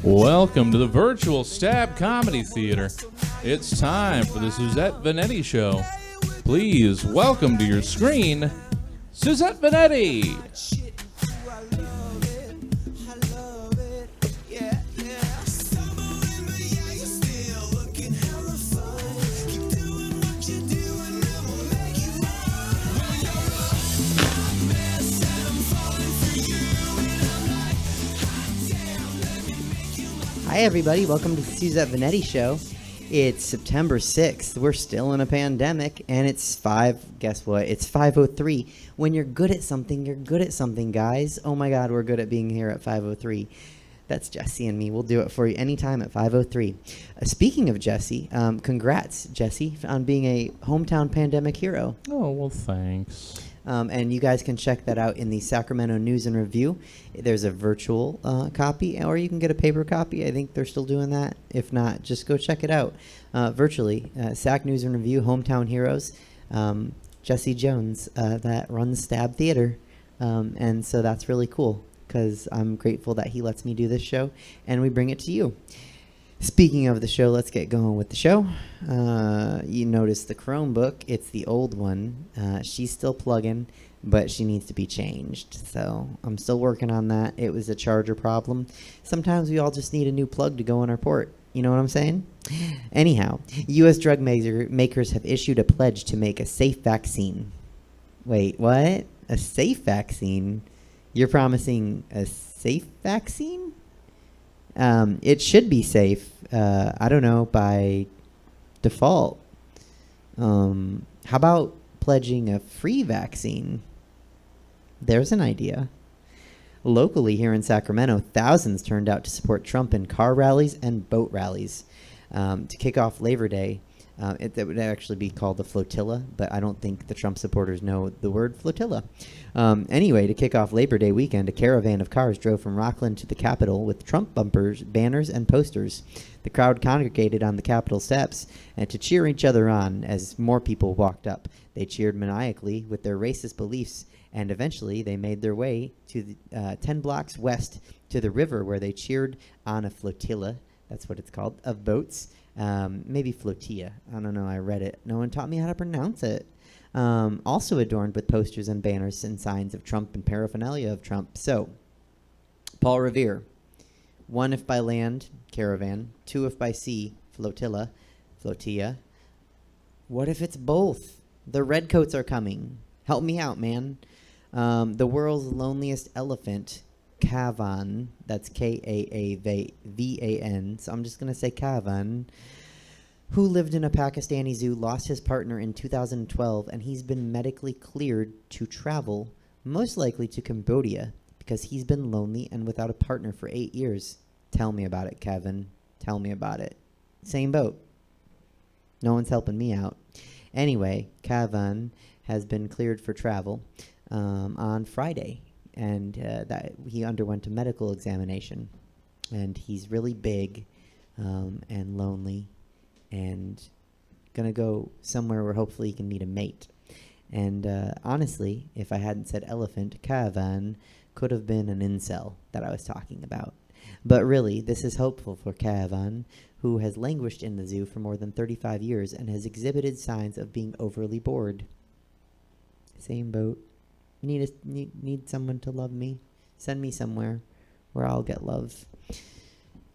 Welcome to the virtual Stab Comedy Theater. It's time for the Suzette Veneti Show. Please welcome to your screen, Suzette Veneti. Hi everybody, welcome to the Suzette Veneti Show. It's September 6th, we're still in a pandemic, and it's guess what, it's 5:03. When you're good at something, you're good at something, guys. Oh my god, we're good at being here at 5:03. That's Jesse and me, we'll do it for you anytime at 5:03. Speaking of Jesse, congrats, Jesse, on being a hometown pandemic hero. Oh, well, thanks. And you guys can check that out in the Sacramento News and Review. There's a virtual copy, or you can get a paper copy. I think they're still doing that. If not, just go check it out virtually. Sac News and Review, Hometown Heroes, Jesse Jones, that runs Stab Theater. And so that's really cool, because I'm grateful that he lets me do this show, and we bring it to you. Speaking of the show, let's get going with the show. You notice the Chromebook. It's the old one. She's still plugging, but she needs to be changed. So I'm still working on that. It was a charger problem. Sometimes we all just need a new plug to go on our port. You know what I'm saying? Anyhow, U.S. drug makers have issued a pledge to make a safe vaccine. Wait, what? A safe vaccine? You're promising a safe vaccine? It should be safe, I don't know, by default. How about pledging a free vaccine? There's an idea. Locally here in Sacramento, thousands turned out to support Trump in car rallies and boat rallies. To kick off Labor Day, it would actually be called the flotilla, but I don't think the Trump supporters know the word flotilla. Anyway, to kick off Labor Day weekend, a caravan of cars drove from Rockland to the Capitol with Trump bumpers, banners, and posters. The crowd congregated on the Capitol steps and to cheer each other on as more people walked up. They cheered maniacally with their racist beliefs, and eventually they made their way to the 10 blocks west to the river, where they cheered on a flotilla, that's what it's called, of boats. Maybe flotilla. I don't know. I read it. No one taught me how to pronounce it. Also adorned with posters and banners and signs of Trump and paraphernalia of Trump. So, Paul Revere. 1 if by land, caravan. 2 if by sea, flotilla. What if it's both? The redcoats are coming. Help me out, man. The world's loneliest elephant, Kavan, that's Kaavan, so I'm just going to say Kavan, who lived in a Pakistani zoo, lost his partner in 2012, and he's been medically cleared to travel, most likely to Cambodia, because he's been lonely and without a partner for 8 years. Tell me about it, Kevin. Tell me about it. Same boat. No one's helping me out. Anyway, Kavan has been cleared for travel on Friday. And that he underwent a medical examination, and he's really big and lonely, and gonna go somewhere where hopefully he can meet a mate. And honestly, if I hadn't said elephant, Caravan could have been an incel that I was talking about. But really, this is hopeful for Caravan, who has languished in the zoo for more than 35 years and has exhibited signs of being overly bored. Same boat. Need someone to love me. Send me somewhere where I'll get love.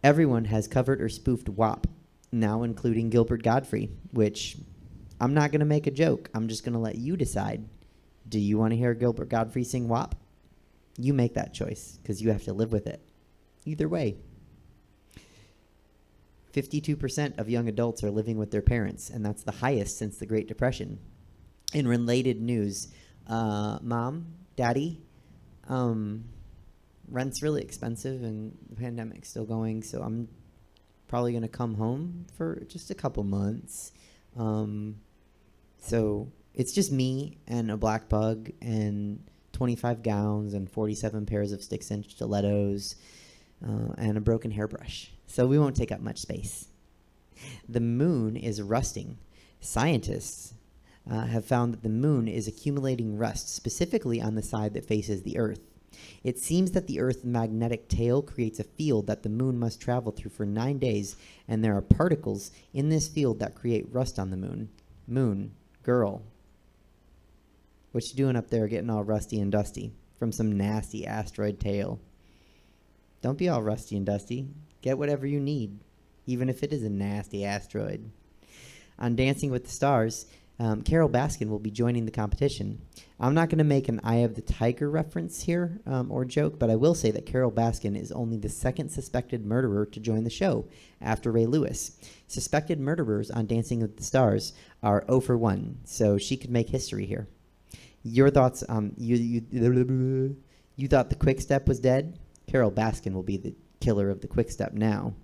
Everyone has covered or spoofed WAP, now including Gilbert Gottfried, which I'm not going to make a joke. I'm just going to let you decide. Do you want to hear Gilbert Gottfried sing WAP? You make that choice, because you have to live with it. Either way. 52% of young adults are living with their parents, and that's the highest since the Great Depression. In related news, Mom, Daddy, rent's really expensive and the pandemic's still going, so I'm probably going to come home for just a couple months. So it's just me and a black bug and 25 gowns and 47 pairs of sticks-inch stilettos and a broken hairbrush. So we won't take up much space. The moon is rusting. Scientists have found that the moon is accumulating rust, specifically on the side that faces the Earth. It seems that the Earth's magnetic tail creates a field that the moon must travel through for 9 days, and there are particles in this field that create rust on the moon. Moon, girl, what you doing up there getting all rusty and dusty from some nasty asteroid tail? Don't be all rusty and dusty. Get whatever you need, even if it is a nasty asteroid. On Dancing with the Stars, Carol Baskin will be joining the competition. I'm not going to make an Eye of the Tiger reference here or joke, but I will say that Carol Baskin is only the second suspected murderer to join the show after Ray Lewis. Suspected murderers on Dancing with the Stars are 0 for 1, so she could make history here. Your thoughts? You thought the Quick Step was dead? Carol Baskin will be the killer of the Quick Step now.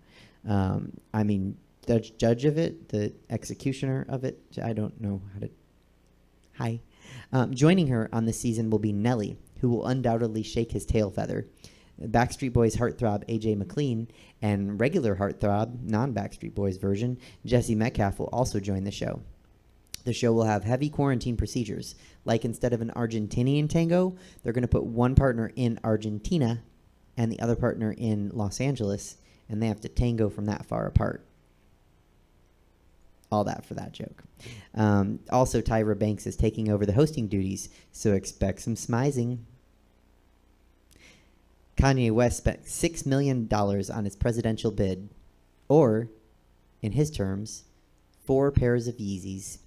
I mean, the judge of it, the executioner of it, I don't know how to... Hi. Joining her on this season will be Nelly, who will undoubtedly shake his tail feather. Backstreet Boys heartthrob AJ McLean and regular heartthrob, non-Backstreet Boys version, Jesse Metcalfe will also join the show. The show will have heavy quarantine procedures. Like instead of an Argentinian tango, they're going to put one partner in Argentina and the other partner in Los Angeles, and they have to tango from that far apart. All that for that joke. Also, Tyra Banks is taking over the hosting duties, so expect some smizing. Kanye West spent $6 million on his presidential bid, or, in his terms, 4 pairs of Yeezys.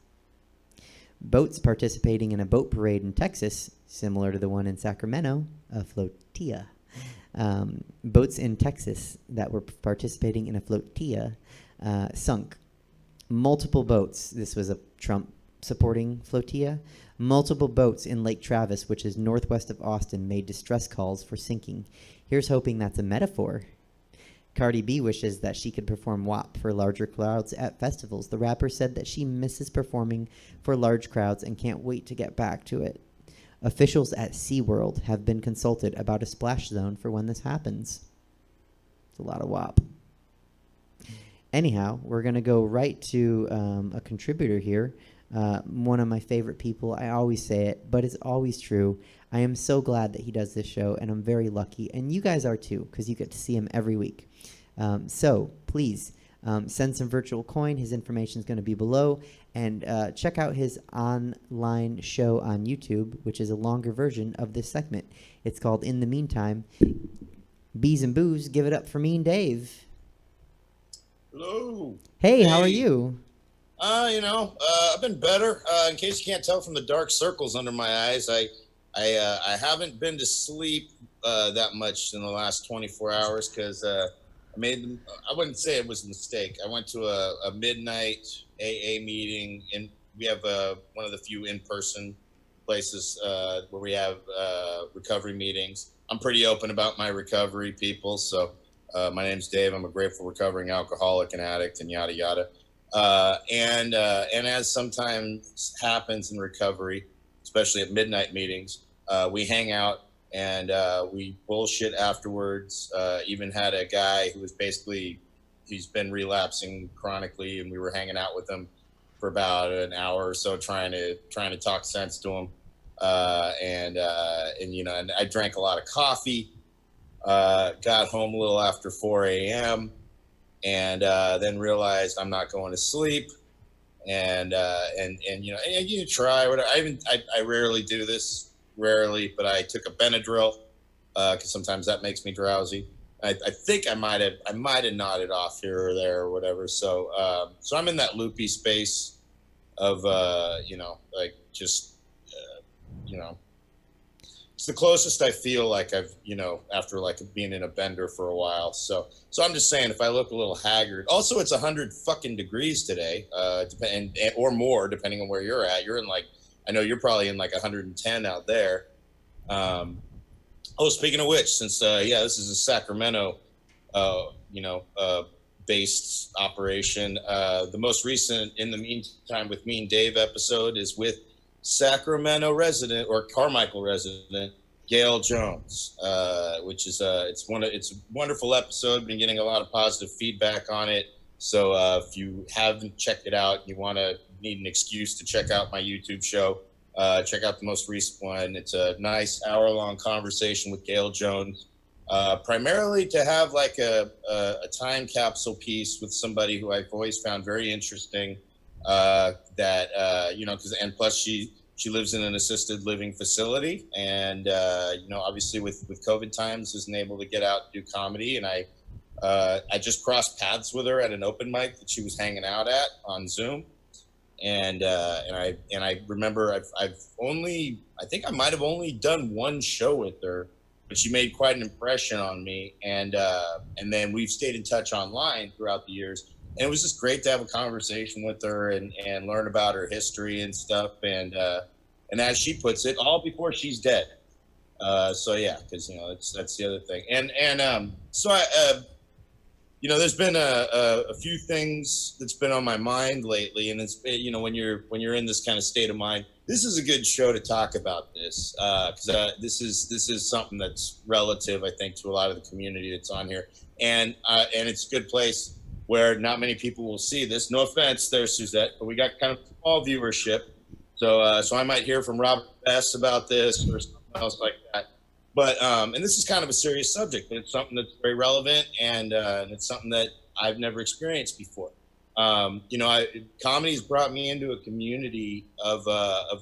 Boats participating in a boat parade in Texas, similar to the one in Sacramento, a flotilla. Boats in Texas that were participating in a flotilla sunk. Multiple boats. This was a Trump-supporting flotilla. Multiple boats in Lake Travis, which is northwest of Austin, made distress calls for sinking. Here's hoping that's a metaphor. Cardi B wishes that she could perform WAP for larger crowds at festivals. The rapper said that she misses performing for large crowds and can't wait to get back to it. Officials at SeaWorld have been consulted about a splash zone for when this happens. It's a lot of WAP. Anyhow, we're going to go right to a contributor here. One of my favorite people. I always say it, but it's always true. I am so glad that he does this show, and I'm very lucky. And you guys are too, because you get to see him every week. So please send some virtual coin. His information is going to be below. And check out his online show on YouTube, which is a longer version of this segment. It's called In the Meantime. Bees and Booze, give it up for me and Dave. Hello. Hey, how are you? I've been better. In case you can't tell from the dark circles under my eyes, I haven't been to sleep that much in the last 24 hours because I wouldn't say it was a mistake. I went to a midnight AA meeting, and we have one of the few in-person places where we have recovery meetings. I'm pretty open about my recovery, people, so my name's Dave. I'm a grateful recovering alcoholic and addict and yada yada. And as sometimes happens in recovery, especially at midnight meetings, we hang out and we bullshit afterwards. Even had a guy who was he's been relapsing chronically, and we were hanging out with him for about an hour or so, trying to talk sense to him. And I drank a lot of coffee. Got home a little after 4 a.m. and then realized I'm not going to sleep. And you try whatever. I rarely do this, but I took a Benadryl because sometimes that makes me drowsy. I think I might have nodded off here or there or whatever. So I'm in that loopy space of it's the closest I feel like I've, after like being in a bender for a while. So I'm just saying, if I look a little haggard, also it's 100 fucking degrees today, or more, depending on where you're at. You're in I know you're probably in 110 out there. Speaking of which, since, this is a Sacramento, based operation. The most recent In the Meantime with Me and Dave episode is with Sacramento resident or Carmichael resident Gail Jones, which is it's a wonderful episode. Been getting a lot of positive feedback on it. So if you haven't checked it out, you need an excuse to check out my YouTube show. check out the most recent one. It's a nice hour-long conversation with Gail Jones, primarily to have like a time capsule piece with somebody who I've always found very interesting. And plus she lives in an assisted living facility, and obviously with COVID times isn't able to get out and do comedy. And I just crossed paths with her at an open mic that she was hanging out at on Zoom. And I remember I think I might have only done one show with her, but she made quite an impression on me. And then we've stayed in touch online throughout the years. And it was just great to have a conversation with her and learn about her history and stuff. And as she puts it, all before she's dead. So yeah, because that's the other thing. There's been a few things that's been on my mind lately, and it's when you're in this kind of state of mind, this is a good show to talk about this, because this is something that's relative, I think, to a lot of the community that's on here, and it's a good place where not many people will see this. No offense there, Suzette, but we got kind of small viewership, so I might hear from Robert Bess about this or something else like that. But and this is kind of a serious subject, but it's something that's very relevant, and it's something that I've never experienced before. Comedy's brought me into a community of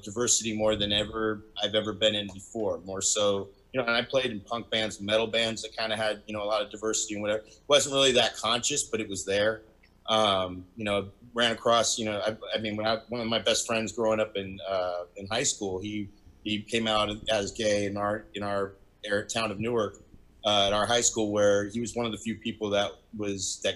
diversity more than I've ever been in before. More so, and I played in punk bands, and metal bands that kind of had a lot of diversity and whatever. It wasn't really that conscious, but it was there. Ran across, when one of my best friends growing up in high school, he came out as gay in our town of Newark, at our high school, where he was one of the few people that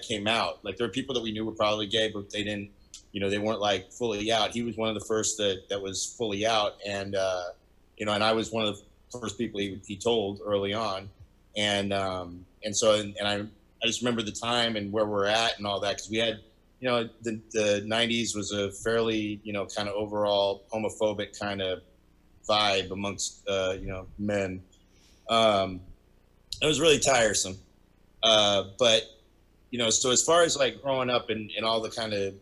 came out. Like, there were people that we knew were probably gay, but they didn't, they weren't like fully out. He was one of the first that was fully out, and and I was one of the first people he told early on, and I just remember the time and where we're at and all that, because we had the 90s was a fairly kind of overall homophobic kind of vibe amongst men. It was really tiresome, but so as far as like growing up and all the kind of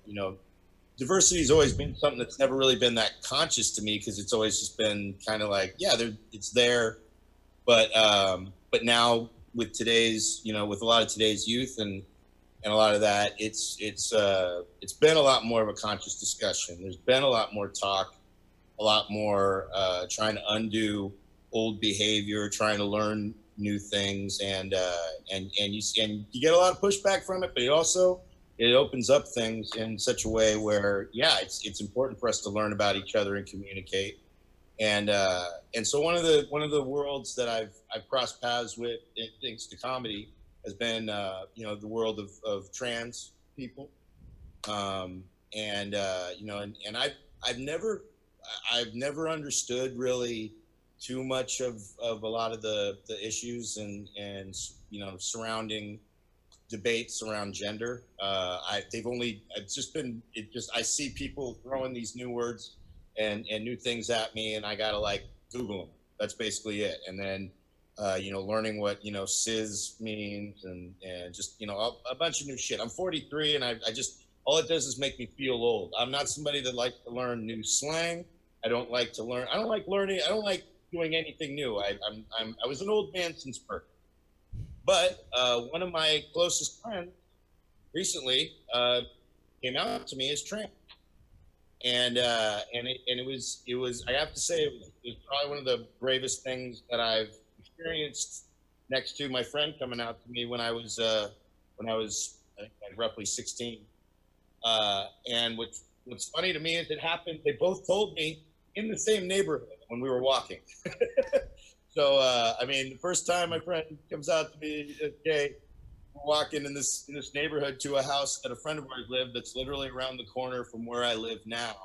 diversity has always been something that's never really been that conscious to me, because it's always just been kind of like, yeah, it's there, but now with today's with a lot of today's youth and a lot of that, it's been a lot more of a conscious discussion. There's been a lot more talk, a lot more trying to undo old behavior, trying to learn new things, and you get a lot of pushback from it, but it opens up things in such a way where, yeah, it's important for us to learn about each other and communicate. And so one of the worlds that I've crossed paths with, thanks to comedy, has been the world of trans people, and I've never understood really too much of a lot of the issues and surrounding debates around gender. I see people throwing these new words and new things at me, and I gotta like Google them. That's basically it. And then learning what cis means and just a bunch of new shit. I'm 43, and I just, all it does is make me feel old. I'm not somebody that likes to learn new slang. I don't like learning. I don't like doing anything new. I was an old man since birth. But one of my closest friends recently came out to me as trans, and it was I have to say it was probably one of the bravest things that I've experienced, next to my friend coming out to me when I was I think like roughly 16. And what's funny to me is it happened. They both told me in the same neighborhood when we were walking. So, the first time my friend comes out to me, okay, we're walking in this neighborhood to a house that a friend of ours lived that's literally around the corner from where I live now.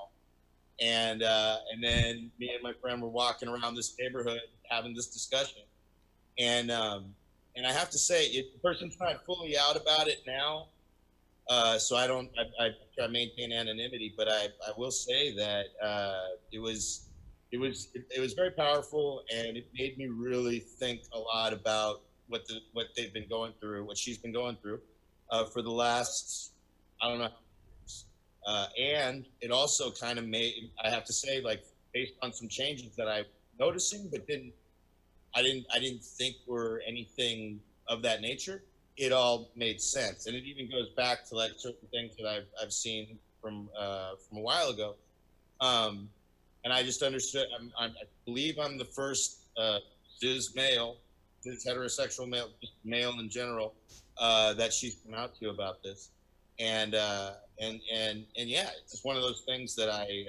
And then me and my friend were walking around this neighborhood having this discussion. And I have to say, the person's not fully out about it now. So I try to maintain anonymity, but I will say that it was very powerful, and it made me really think a lot about what they've been going through, what she's been going through for the last, I don't know. And it also kind of made, I have to say, like, based on some changes that I'm noticing, but I didn't think were anything of that nature. It all made sense, and it even goes back to like certain things that I've seen from a while ago. And I just understood. I believe I'm the first cis male, cis heterosexual male, just male in general, that she's come out to about this, and yeah, it's just one of those things that I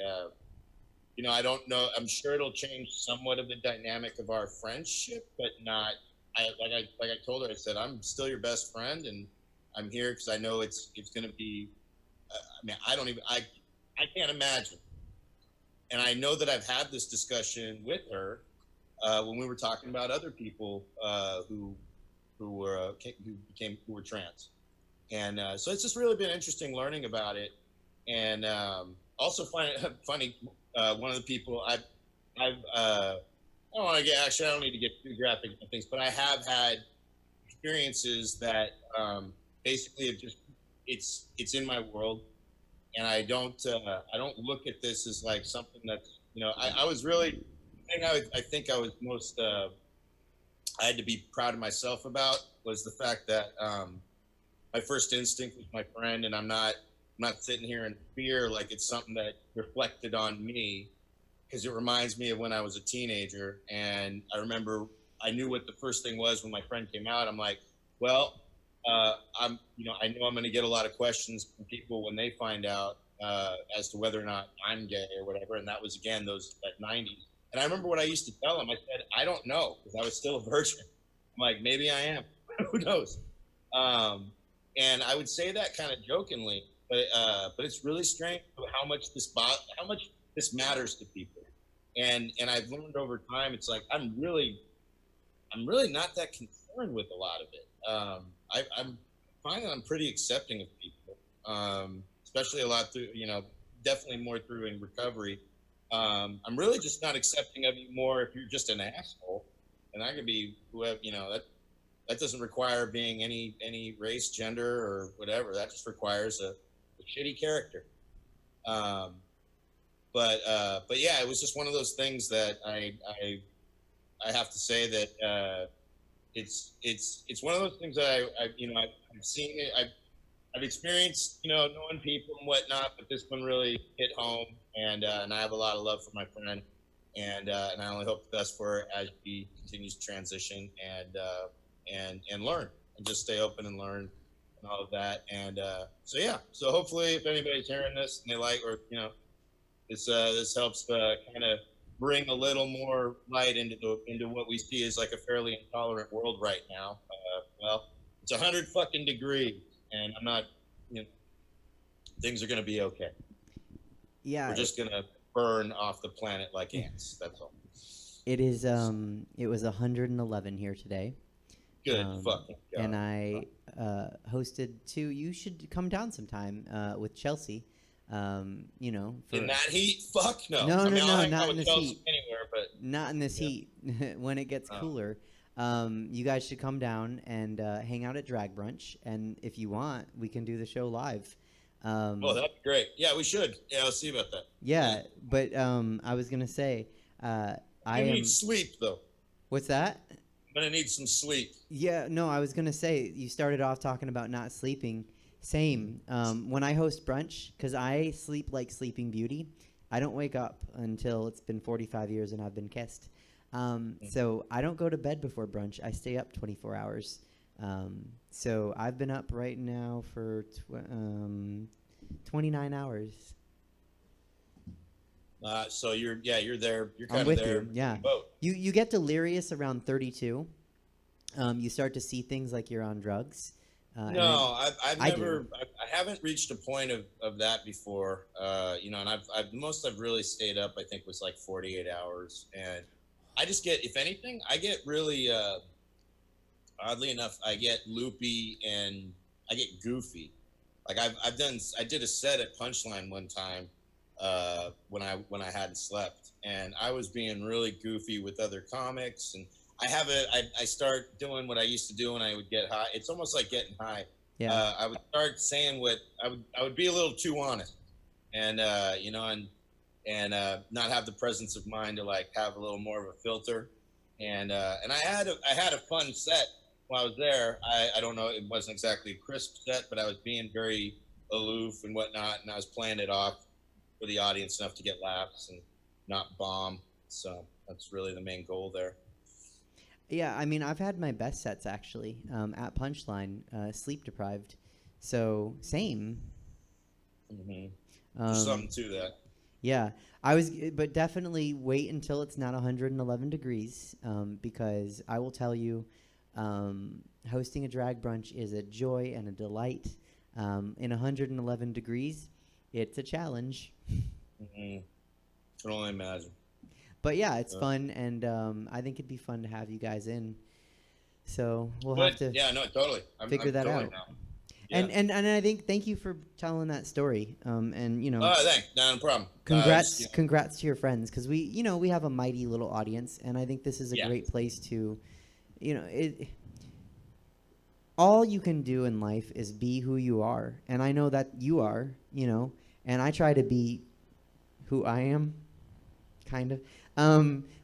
don't know. I'm sure it'll change somewhat of the dynamic of our friendship, but not. Like I told her, I said I'm still your best friend, and I'm here because I know it's going to be. I mean, I can't imagine. And I know that I've had this discussion with her when we were talking about other people who were trans, and so it's just really been interesting learning about it, and also find it funny. One of the people I don't need to get too graphic on things, but I have had experiences that basically it's in my world. And I don't look at this as like something that's, I was really, the thing I think I was most, I had to be proud of myself about was the fact that my first instinct was my friend, and I'm not sitting here in fear like it's something that reflected on me, because it reminds me of when I was a teenager. And I remember I knew what the first thing was when my friend came out. I'm like, well, I know I'm going to get a lot of questions from people when they find out as to whether or not I'm gay or whatever. And that was, again, that 90s. And I remember what I used to tell them. I said, I don't know, because I was still a virgin. I'm like, maybe I am. Who knows? And I would say that kind of jokingly, but it's really strange how much this matters to people. And I've learned over time, it's like I'm really not that concerned with a lot of it. I'm finding I'm pretty accepting of people, especially a lot through, definitely more through in recovery. I'm really just not accepting of you more if you're just an asshole, and I could be whoever, that doesn't require being any race, gender, or whatever. That just requires a shitty character. But yeah, it was just one of those things that I have to say that it's one of those things that I've seen it. I've experienced, knowing people and whatnot, but this one really hit home, and I have a lot of love for my friend, and I only hope the best for her as she continues to transition and learn, and just stay open and learn and all of that. And so yeah, so hopefully if anybody's hearing this and they like, or this helps kind of bring a little more light into what we see as like a fairly intolerant world right now. Well, it's 100 fucking degrees, and I'm not, things are going to be okay. Yeah. We're just going to burn off the planet like ants. That's all. It is, it was 111 here today. Good fucking God. And I hosted you should come down sometime with Chelsea. In that heat? Fuck no. No, not not in this heat. Anywhere, but not in this heat. When it gets cooler, you guys should come down and hang out at Drag Brunch. And if you want, we can do the show live. That'd be great. Yeah, we should. Yeah, I'll see about that. Yeah, but I was gonna say, I need sleep though. What's that? I'm gonna need some sleep. Yeah, no, I was gonna say you started off talking about not sleeping. Same. When I host brunch, because I sleep like Sleeping Beauty, I don't wake up until it's been 45 years and I've been kissed. So I don't go to bed before brunch. I stay up 24 hours. So I've been up right now for 29 hours. So you're there. You're kind I'm with of there. you. Yeah. You get delirious around 32. You start to see things like you're on drugs. No, I haven't reached a point of that before. And the most I've really stayed up, I think, was like 48 hours. And I just get, if anything, I get really, oddly enough, I get loopy and I get goofy. Like I did a set at Punchline one time when I hadn't slept, and I was being really goofy with other comics, and I start doing what I used to do when I would get high. It's almost like getting high. Yeah. I would start saying what I would be a little too honest, and not have the presence of mind to like have a little more of a filter. And I had a fun set while I was there. I don't know, it wasn't exactly a crisp set, but I was being very aloof and whatnot, and I was playing it off for the audience enough to get laughs and not bomb. So that's really the main goal there. Yeah, I mean, I've had my best sets actually at Punchline, sleep deprived. So same. There's something to that. Yeah, but definitely wait until it's not 111 degrees, because I will tell you, hosting a drag brunch is a joy and a delight. In 111 degrees, it's a challenge. Can only imagine. But yeah, it's fun, and I think it'd be fun to have you guys in. So we'll have to totally figure that totally out. Now. Yeah. And I think thank you for telling that story. And you know, thanks, not a problem. Congrats to your friends, because we have a mighty little audience, and I think this is a great place to, all you can do in life is be who you are, and I know that you are, and I try to be who I am, kind of.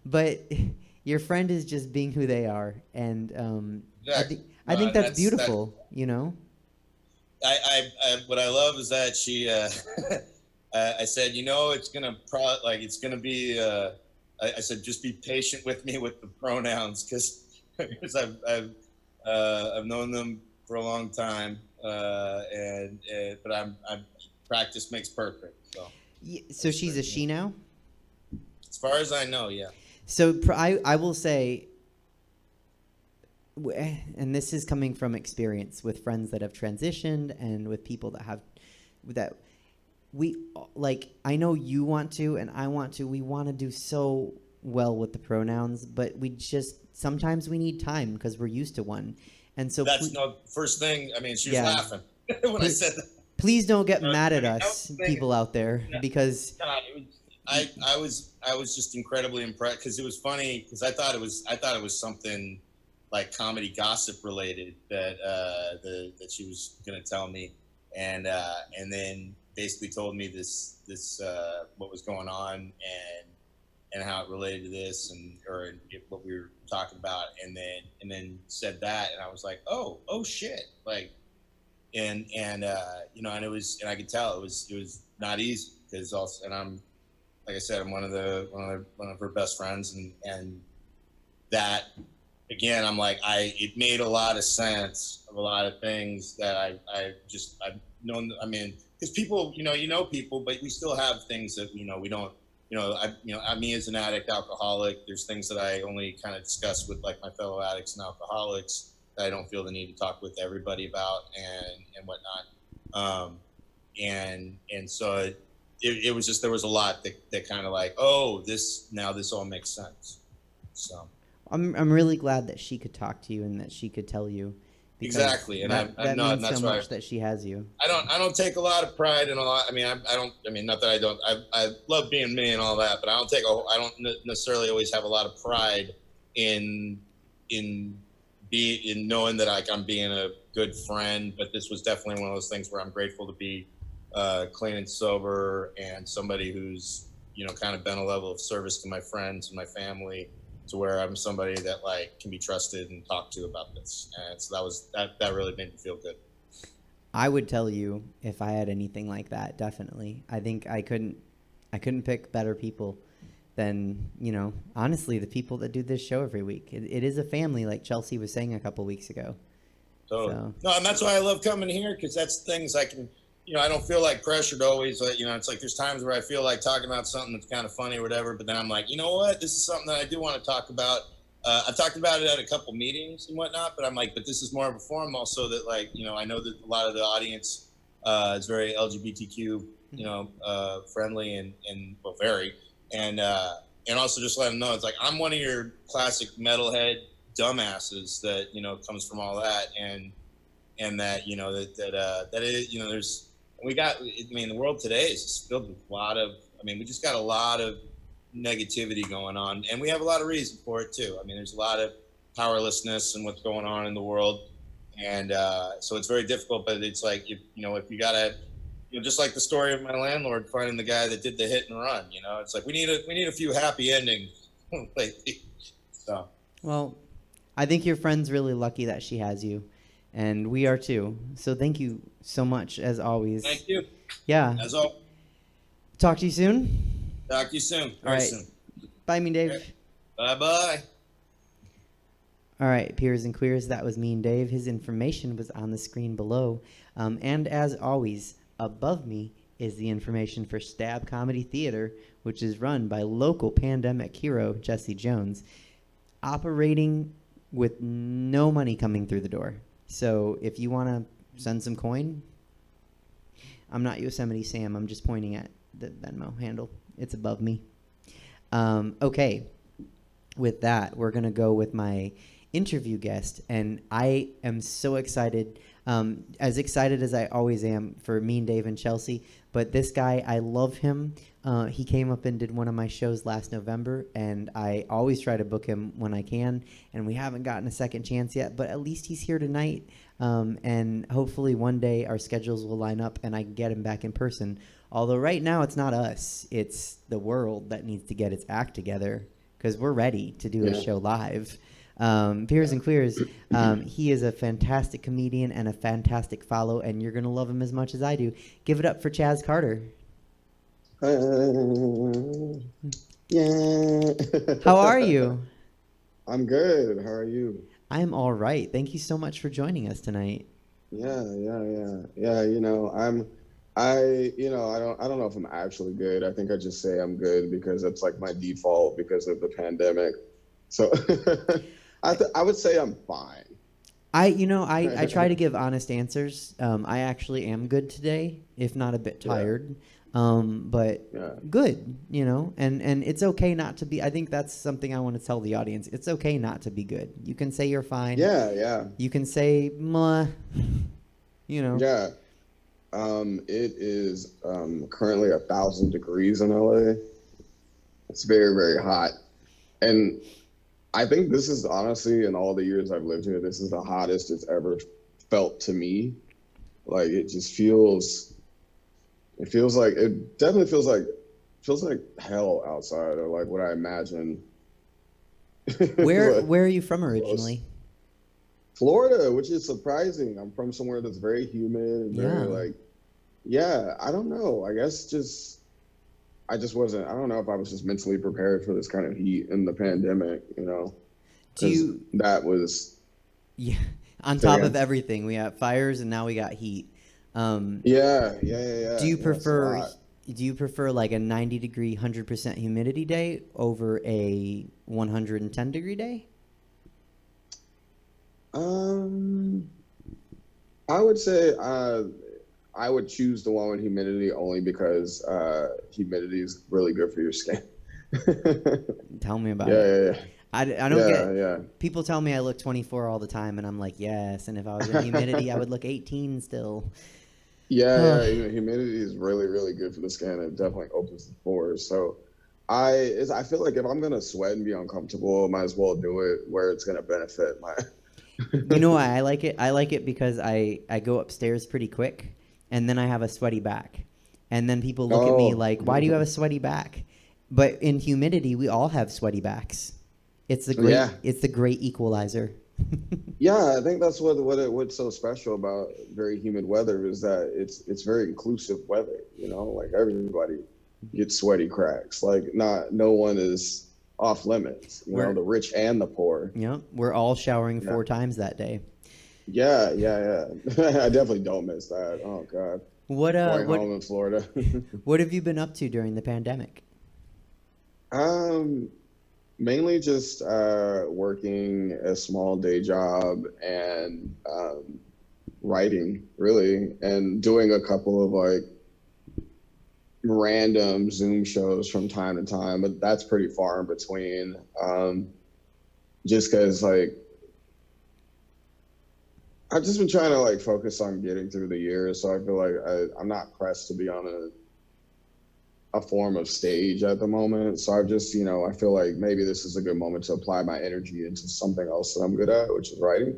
But your friend is just being who they are, and I think that's beautiful. What I love is that she. I said, it's gonna be. I said, just be patient with me with the pronouns, because I've known them for a long time, but I'm practice makes perfect. So. Yeah, so she's a she now. As far as I know, yeah. So I will say, and this is coming from experience with friends that have transitioned and with people that I know you want to and I want to. We want to do so well with the pronouns, but sometimes we need time because we're used to one. And so that's no first thing. I mean, she was laughing when I said that. Please don't get mad at us, people out there, because I was just incredibly impressed, because it was funny, because I thought it was something like comedy gossip related that she was gonna tell me, and then basically told me this what was going on and how it related to this or what we were talking about, and then said that, and I was like, oh shit, like, and it was, and I could tell it was not easy, because also, and I'm, like I said, I'm one of her best friends, and that, again, I'm like, it made a lot of sense of a lot of things that I've known. I mean, because people, people, but we still have things that, we don't, me as an addict, alcoholic, there's things that I only kind of discuss with like my fellow addicts and alcoholics that I don't feel the need to talk with everybody about and whatnot. And so it was just, there was a lot that kind of like, this all makes sense. So I'm really glad that she could talk to you and that she could tell you. Exactly, and that means that's so why much that she has you. I don't take a lot of pride in a lot. I mean, not that I don't. I love being me and all that, but I don't necessarily always have a lot of pride in knowing that I'm being a good friend. But this was definitely one of those things where I'm grateful to be clean and sober, and somebody who's kind of been a level of service to my friends and my family, to where I'm somebody that like can be trusted and talked to about this. And so that really made me feel good. I would tell you if I had anything like that, definitely. I think I couldn't pick better people than, honestly, the people that do this show every week. It is a family, like Chelsea was saying a couple weeks ago. Totally. So. No, and that's why I love coming here, because that's things I can, I don't feel like pressured always. It's like there's times where I feel like talking about something that's kind of funny or whatever, but then I'm like, you know what? This is something that I do want to talk about. I've talked about it at a couple meetings and whatnot, but I'm like, but this is more of a forum also that, like, I know that a lot of the audience is very LGBTQ, friendly and well, very, and also just let them know, it's like, I'm one of your classic metalhead dumbasses that, comes from all that, and that, that is, there's, the world today is just filled with a lot of, we just got a lot of negativity going on, and we have a lot of reason for it too. There's a lot of powerlessness and what's going on in the world, and so it's very difficult. But it's like, if you gotta, just like the story of my landlord finding the guy that did the hit and run. It's like we need a few happy endings lately. So. Well, I think your friend's really lucky that she has you, and we are too. So thank you so much, as always. Thank you. Yeah. As always. Talk to you soon. Talk to you soon. All right. Soon. Bye, Mean Dave. Okay. Bye-bye. All right, peers and queers, that was Mean Dave. His information was on the screen below. And as always, above me is the information for Stab Comedy Theater, which is run by local pandemic hero Jesse Jones, operating with no money coming through the door. So if you want to send some coin, I'm not Yosemite Sam. I'm just pointing at the Venmo handle. It's above me. Okay. With that, we're going to go with my interview guest, and I am so excited, as excited as I always am for Mean Dave and Chelsea, but this guy, I love him. He came up and did one of my shows last November, and I always try to book him when I can, and we haven't gotten a second chance yet, but at least he's here tonight, and hopefully one day our schedules will line up and I can get him back in person. Although right now it's not us, it's the world that needs to get its act together, because we're ready to do a show live. Peers and queers, he is a fantastic comedian and a fantastic follow, and you're going to love him as much as I do. Give it up for Chaz Carter. Yeah. How are you? I'm good. How are you? I'm all right. Thank you so much for joining us tonight. Yeah. I don't know if I'm actually good. I think I just say I'm good because that's like my default because of the pandemic. So I would say I'm fine. I try to give honest answers. I actually am good today, if not a bit tired. But good, and it's okay not to be. I think that's something I want to tell the audience. It's okay not to be good. You can say you're fine. Yeah. You can say, meh, Yeah. It is currently 1,000 degrees in LA. It's very, very hot. And I think this is honestly, in all the years I've lived here, this is the hottest it's ever felt to me. Like it definitely feels like hell outside, or like what I imagine. Where are you from originally? Florida, which is surprising. I'm from somewhere that's very humid and very I don't know. I guess I just wasn't. I don't know if I was just mentally prepared for this kind of heat in the pandemic. That was. Yeah. On top of everything, we have fires and now we got heat. Yeah. Do you prefer like a 90-degree, 100% humidity day over a 110-degree day? I would say I would choose the one with humidity only because humidity is really good for your skin. Tell me about it. Yeah. I don't get. People tell me I look 24 all the time, and I'm like, yes. And if I was in humidity, I would look 18 still. Yeah. Humidity is really, really good for the skin. It definitely opens the pores. So I feel like if I'm gonna sweat and be uncomfortable, I might as well do it where it's gonna benefit my. You know why I like it? I like it because I go upstairs pretty quick, and then I have a sweaty back, and then people look at me like, why do you have a sweaty back? But in humidity, we all have sweaty backs. It's the great equalizer. Yeah, I think that's what's so special about very humid weather is that it's very inclusive weather. Like everybody gets sweaty cracks. Like no one is off limits. The rich and the poor. Yeah, we're all showering 4 times that day. Yeah. I definitely don't miss that. Oh God. What home in Florida. What have you been up to during the pandemic? Mainly just working a small day job and writing, really, and doing a couple of like random Zoom shows from time to time, but that's pretty far in between. Just because like I've just been trying to like focus on getting through the year, so I feel like I'm not pressed to be on a form of stage at the moment. So I've just, I feel like maybe this is a good moment to apply my energy into something else that I'm good at, which is writing.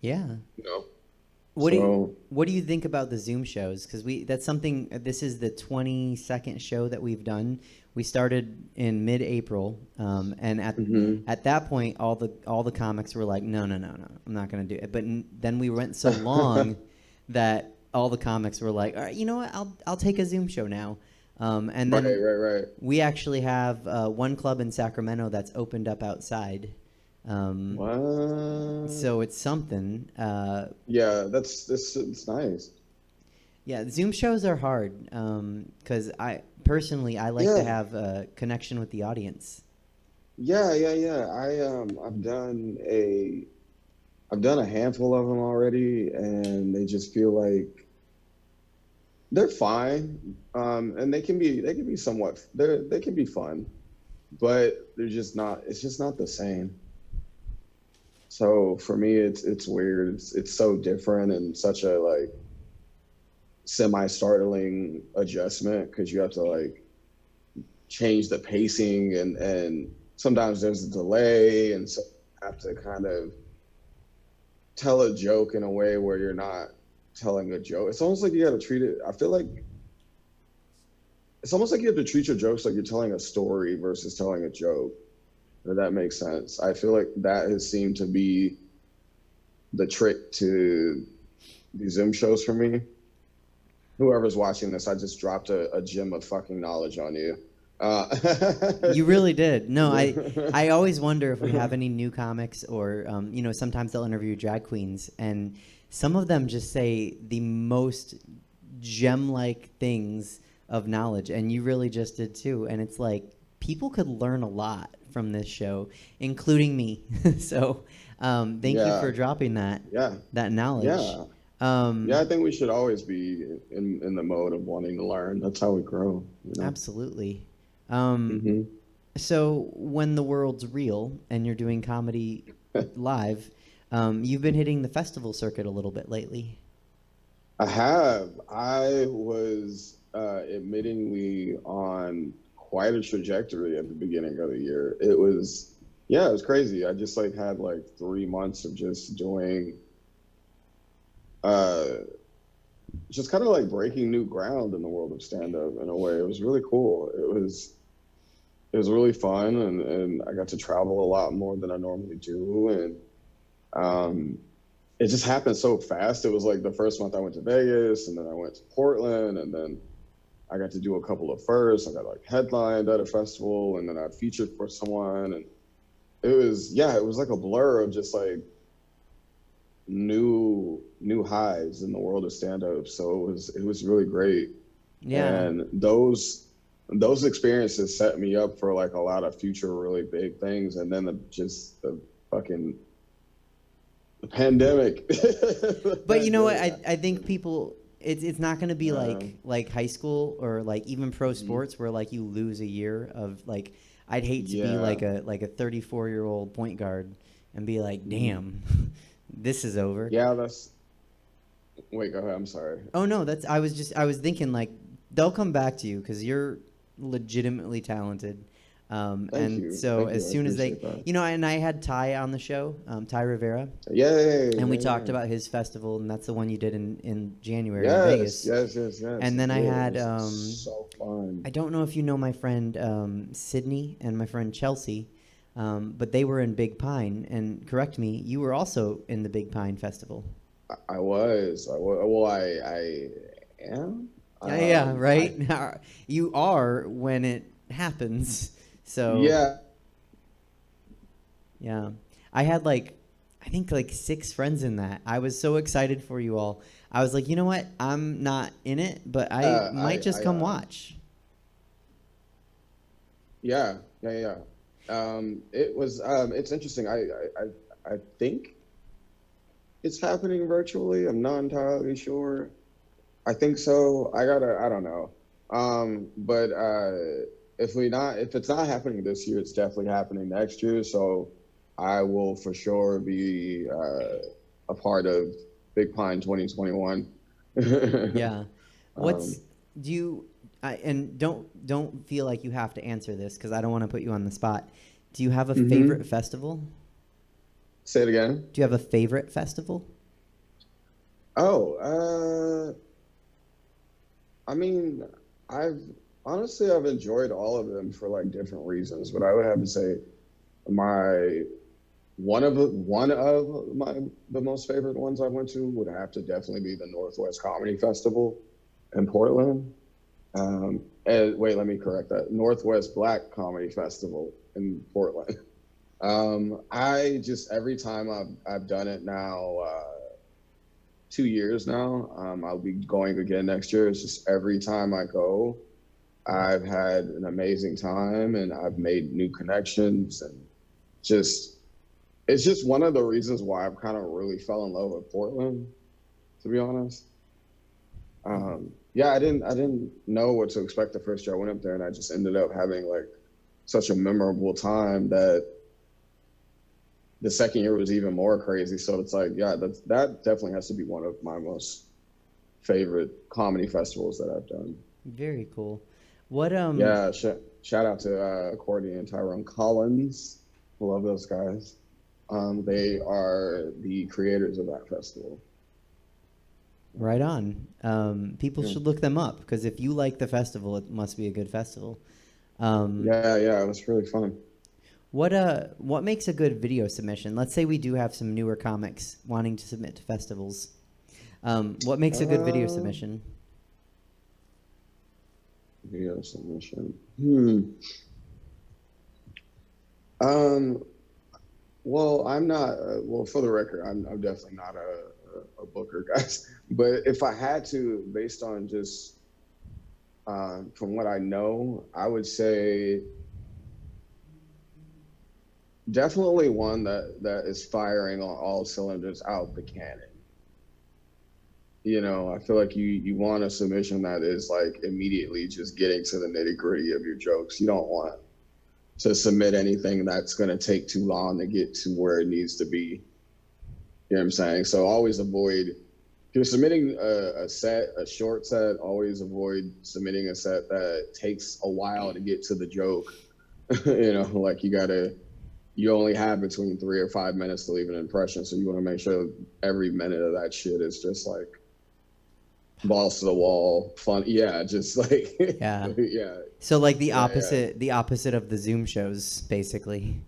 Yeah. What do you think about the Zoom shows? Because this is the 22nd show that we've done. We started in mid-April, and at that point, all the comics were like, no, I'm not going to do it. But then we went so long that all the comics were like, all right, you know what? I'll take a Zoom show now. And then right. We actually have one club in Sacramento that's opened up outside. What? So it's something. Yeah, it's nice. Yeah, Zoom shows are hard because I like to have a connection with the audience. Yeah. I've done a handful of them already, and they just feel like they're fine, and they can be somewhat they can be fun, but they're just not. It's just not the same. So for me, it's weird. It's so different and such a like semi-startling adjustment because you have to like change the pacing and sometimes there's a delay, and so you have to kind of tell a joke in a way where you're not telling a joke. It's almost like you got to treat it. I feel like it's almost like you have to treat your jokes like you're telling a story versus telling a joke. If that makes sense. I feel like that has seemed to be the trick to the Zoom shows for me. Whoever's watching this, I just dropped a gem of fucking knowledge on you. You really did. No, I always wonder if we have any new comics or, sometimes they'll interview drag queens, and some of them just say the most gem-like things of knowledge, and you really just did too. And it's like, people could learn a lot from this show, including me. So thank you for dropping that knowledge. Yeah, I think we should always be in the mode of wanting to learn. That's how we grow. Absolutely. So when the world's real and you're doing comedy live, you've been hitting the festival circuit a little bit lately. I have. I was admittingly on quite a trajectory at the beginning of the year. It was crazy. I just had 3 months of just doing just kind of breaking new ground in the world of stand-up in a way. It was really cool. It was really fun, and I got to travel a lot more than I normally do, and it just happened so fast. It was the first month I went to Vegas, and then I went to Portland, and then I got to do a couple of firsts. I got headlined at a festival, and then I featured for someone, and it was like a blur of just new highs in the world of stand-up. So it was really great. Yeah. And those experiences set me up for a lot of future really big things. And then the pandemic. But you know what? I think people, it's not going to be like high school or even pro sports where you lose a year of I'd hate to be like a 34-year-old point guard and be damn, this is over. Yeah, wait, go ahead. I'm sorry. Oh no, I was thinking they'll come back to you because you're legitimately talented. Thank you. As soon as they, that. And I had Ty on the show, Ty Rivera. Yeah. And we talked about his festival, and that's the one you did in January in Vegas. Yes. And then I had, so fun. I don't know if you know my friend Sydney and my friend Chelsea, but they were in Big Pine. And correct me, you were also in the Big Pine Festival. I was. Well, I am. Yeah, right. You are when it happens. So yeah, I had I think 6 friends in that. I was so excited for you all. I was like, you know what? I'm not in it, but I might just come watch. Yeah. It was. It's interesting. I think it's happening virtually. I'm not entirely sure. I think so. I don't know. But if it's not happening this year, it's definitely happening next year. So I will for sure be a part of Big Pine 2021. Yeah. And don't feel like you have to answer this because I don't want to put you on the spot. Do you have a favorite festival? Say it again. Do you have a favorite festival? Oh, I mean, I've I've enjoyed all of them for like different reasons, but I would have to say my one of my the most favorite ones I went to would have to definitely be the Northwest Comedy Festival in Portland. And wait, let me correct that. Northwest Black Comedy Festival in Portland. I just every time I've done it now, 2 years now. I'll be going again next year. It's just every time I go, I've had an amazing time and I've made new connections, and just it's just one of the reasons why I've kind of really fell in love with Portland, to be honest. Yeah, I didn't know what to expect the first year I went up there, and I just ended up having like such a memorable time that the second year was even more crazy. So it's like, yeah, that definitely has to be one of my most favorite comedy festivals that I've done. Very cool. What Yeah, shout out to Accordion and Tyrone Collins. Love those guys. They are the creators of that festival. Right on. People should look them up, because if you like the festival, it must be a good festival. Yeah, it was really fun. What makes a good video submission? Let's say we do have some newer comics wanting to submit to festivals. What makes a good video submission? Video submission. Well, I'm not. Well, for the record, I'm definitely not a booker, guys. But if I had to, based on just from what I know, I would say definitely one that is firing on all cylinders out the cannon. You know, I feel like you want a submission that is like immediately just getting to the nitty gritty of your jokes. You don't want to submit anything that's going to take too long to get to where it needs to be. You know what I'm saying? So always avoid, if you're submitting a short set, always avoid submitting a set that takes a while to get to the joke. You know, like you only have between 3 or 5 minutes to leave an impression. So you want to make sure every minute of that shit is just like balls to the wall, fun. Yeah, just like Yeah. yeah. So like the opposite of the Zoom shows, basically.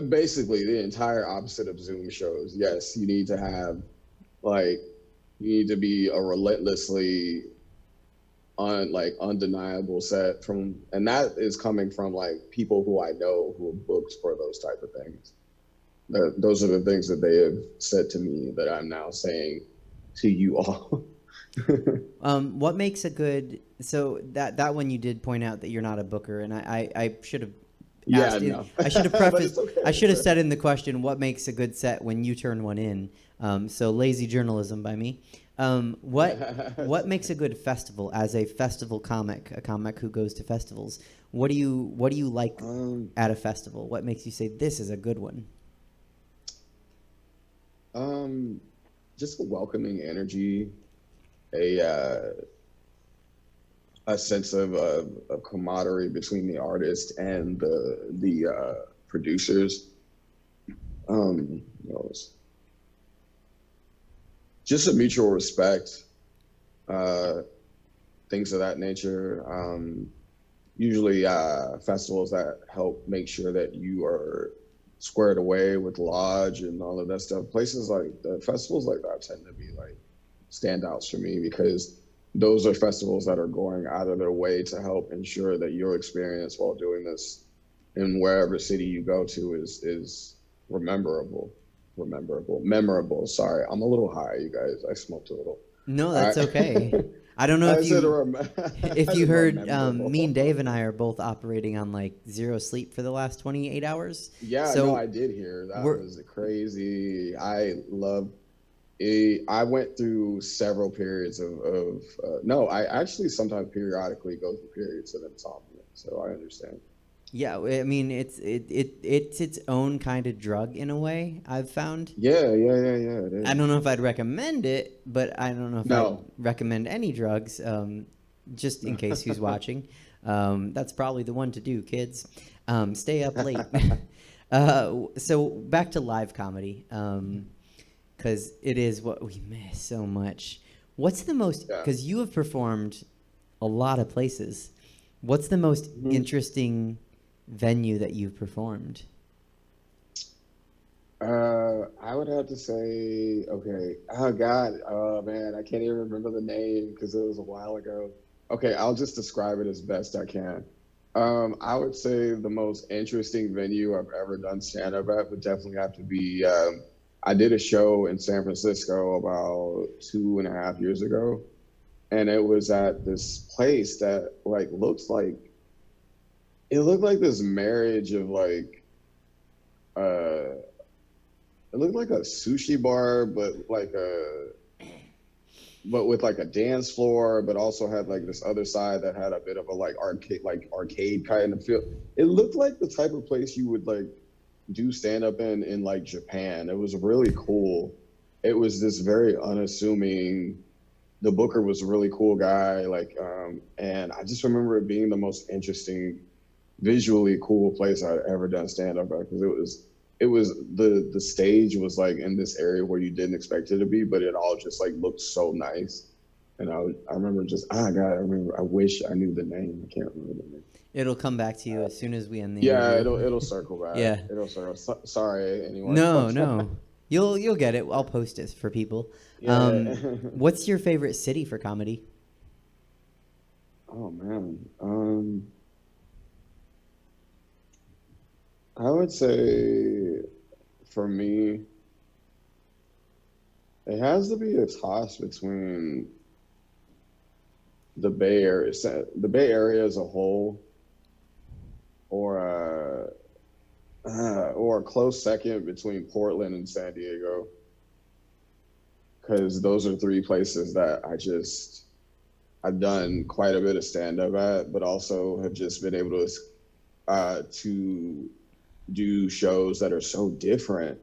Basically, the entire opposite of Zoom shows. Yes, you need to have you need to be a relentlessly undeniable set from, and that is coming from like people who I know who have booked for those type of things. Those are the things that they have said to me that I'm now saying to you all. What makes a good, so that one you did point out that you're not a booker, and I should have asked you, I should have prefaced, okay, I should have said in the question, what makes a good set when you turn one in? So lazy journalism by me. What makes a good festival as a festival comic, a comic who goes to festivals? What do you like at a festival? What makes you say this is a good one? Just a welcoming energy, a sense of camaraderie between the artist and the producers. What else? Just a mutual respect, things of that nature. Usually festivals that help make sure that you are squared away with lodge and all of that stuff. Places like festivals like that tend to be like standouts for me, because those are festivals that are going out of their way to help ensure that your experience while doing this in wherever city you go to is memorable. Sorry, I'm a little high, you guys. I smoked a little. No, that's okay. I don't know if you heard, me and Dave and I are both operating on like zero sleep for the last 28 hours. Yeah, so no, I did hear that. Was crazy. I went through several periods of no, I actually sometimes periodically go through periods of insomnia, so I understand. Yeah, I mean, it's its own kind of drug in a way, I've found. Yeah, it is. I don't know if I'd recommend it, but I don't know if I'd recommend any drugs, just in case who's watching. That's probably the one to do, kids. Stay up late. So back to live comedy. because it is what we miss so much. What's the most, because you have performed a lot of places, what's the most interesting venue that you've performed? I would have to say, okay. Oh God, oh man, I can't even remember the name because it was a while ago. Okay, I'll just describe it as best I can. I would say the most interesting venue I've ever done stand-up at would definitely have to be. I did a show in San Francisco about 2.5 years ago, and it was at this place that like looks like it looked like this marriage of like. It looked like a sushi bar, but with like a dance floor, but also had like this other side that had a bit of a like arcade kind of feel. It looked like the type of place you would like do stand up in like Japan. It was really cool. It was this very unassuming. The booker was a really cool guy, and I just remember it being the most interesting, visually cool place I'd ever done stand up at, because it was the stage was like in this area where you didn't expect it to be, but it all just like looked so nice. And I remember just, I wish I knew the name. I can't remember the name. It'll come back to you as soon as we end the interview. interview. It'll circle back. Yeah. It'll circle. Sorry, anyone. No. You'll get it. I'll post it for people. Yeah. What's your favorite city for comedy? Oh man. I would say, for me, it has to be a toss between the Bay Area as a whole, or a close second between Portland and San Diego, because those are 3 places that I've done quite a bit of stand-up at, but also have just been able to do shows that are so different,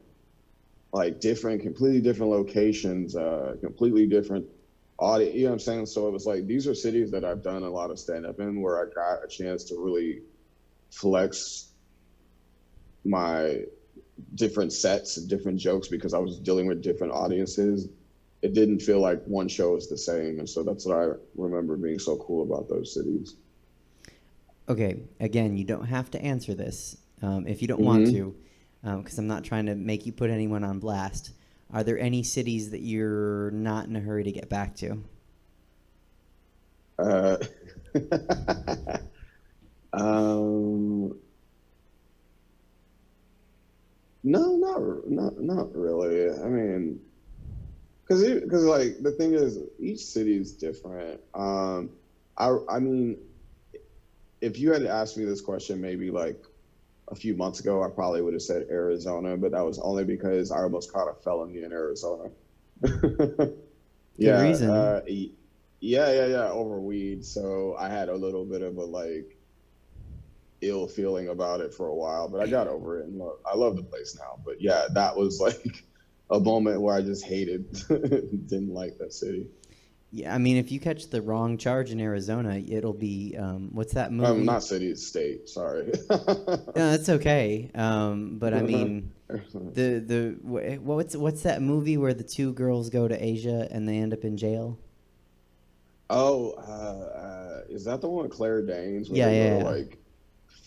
like completely different locations, completely different audience, you know what I'm saying? So it was like, these are cities that I've done a lot of stand-up in, where I got a chance to really flex my different sets and different jokes, because I was dealing with different audiences. It didn't feel like one show is the same, and so that's what I remember being so cool about those cities. Okay, again, you don't have to answer this. If you don't want to, because I'm not trying to make you put anyone on blast. Are there any cities that you're not in a hurry to get back to? No, not really. I mean, because like the thing is, each city is different. I mean, if you had asked me this question maybe like a few months ago, I probably would have said Arizona, but that was only because I almost caught a felony in Arizona. Good reason. Yeah, over weed. So I had a little bit of a like ill feeling about it for a while, but I got over it, and I love the place now. But yeah, that was like a moment where I just didn't like that city. Yeah, I mean, if you catch the wrong charge in Arizona, it'll be what's that movie? Not city, it's state. Sorry. No, that's okay. But I mean, what's that movie where the 2 girls go to Asia and they end up in jail? Oh, is that the one with Claire Danes? Yeah. To, like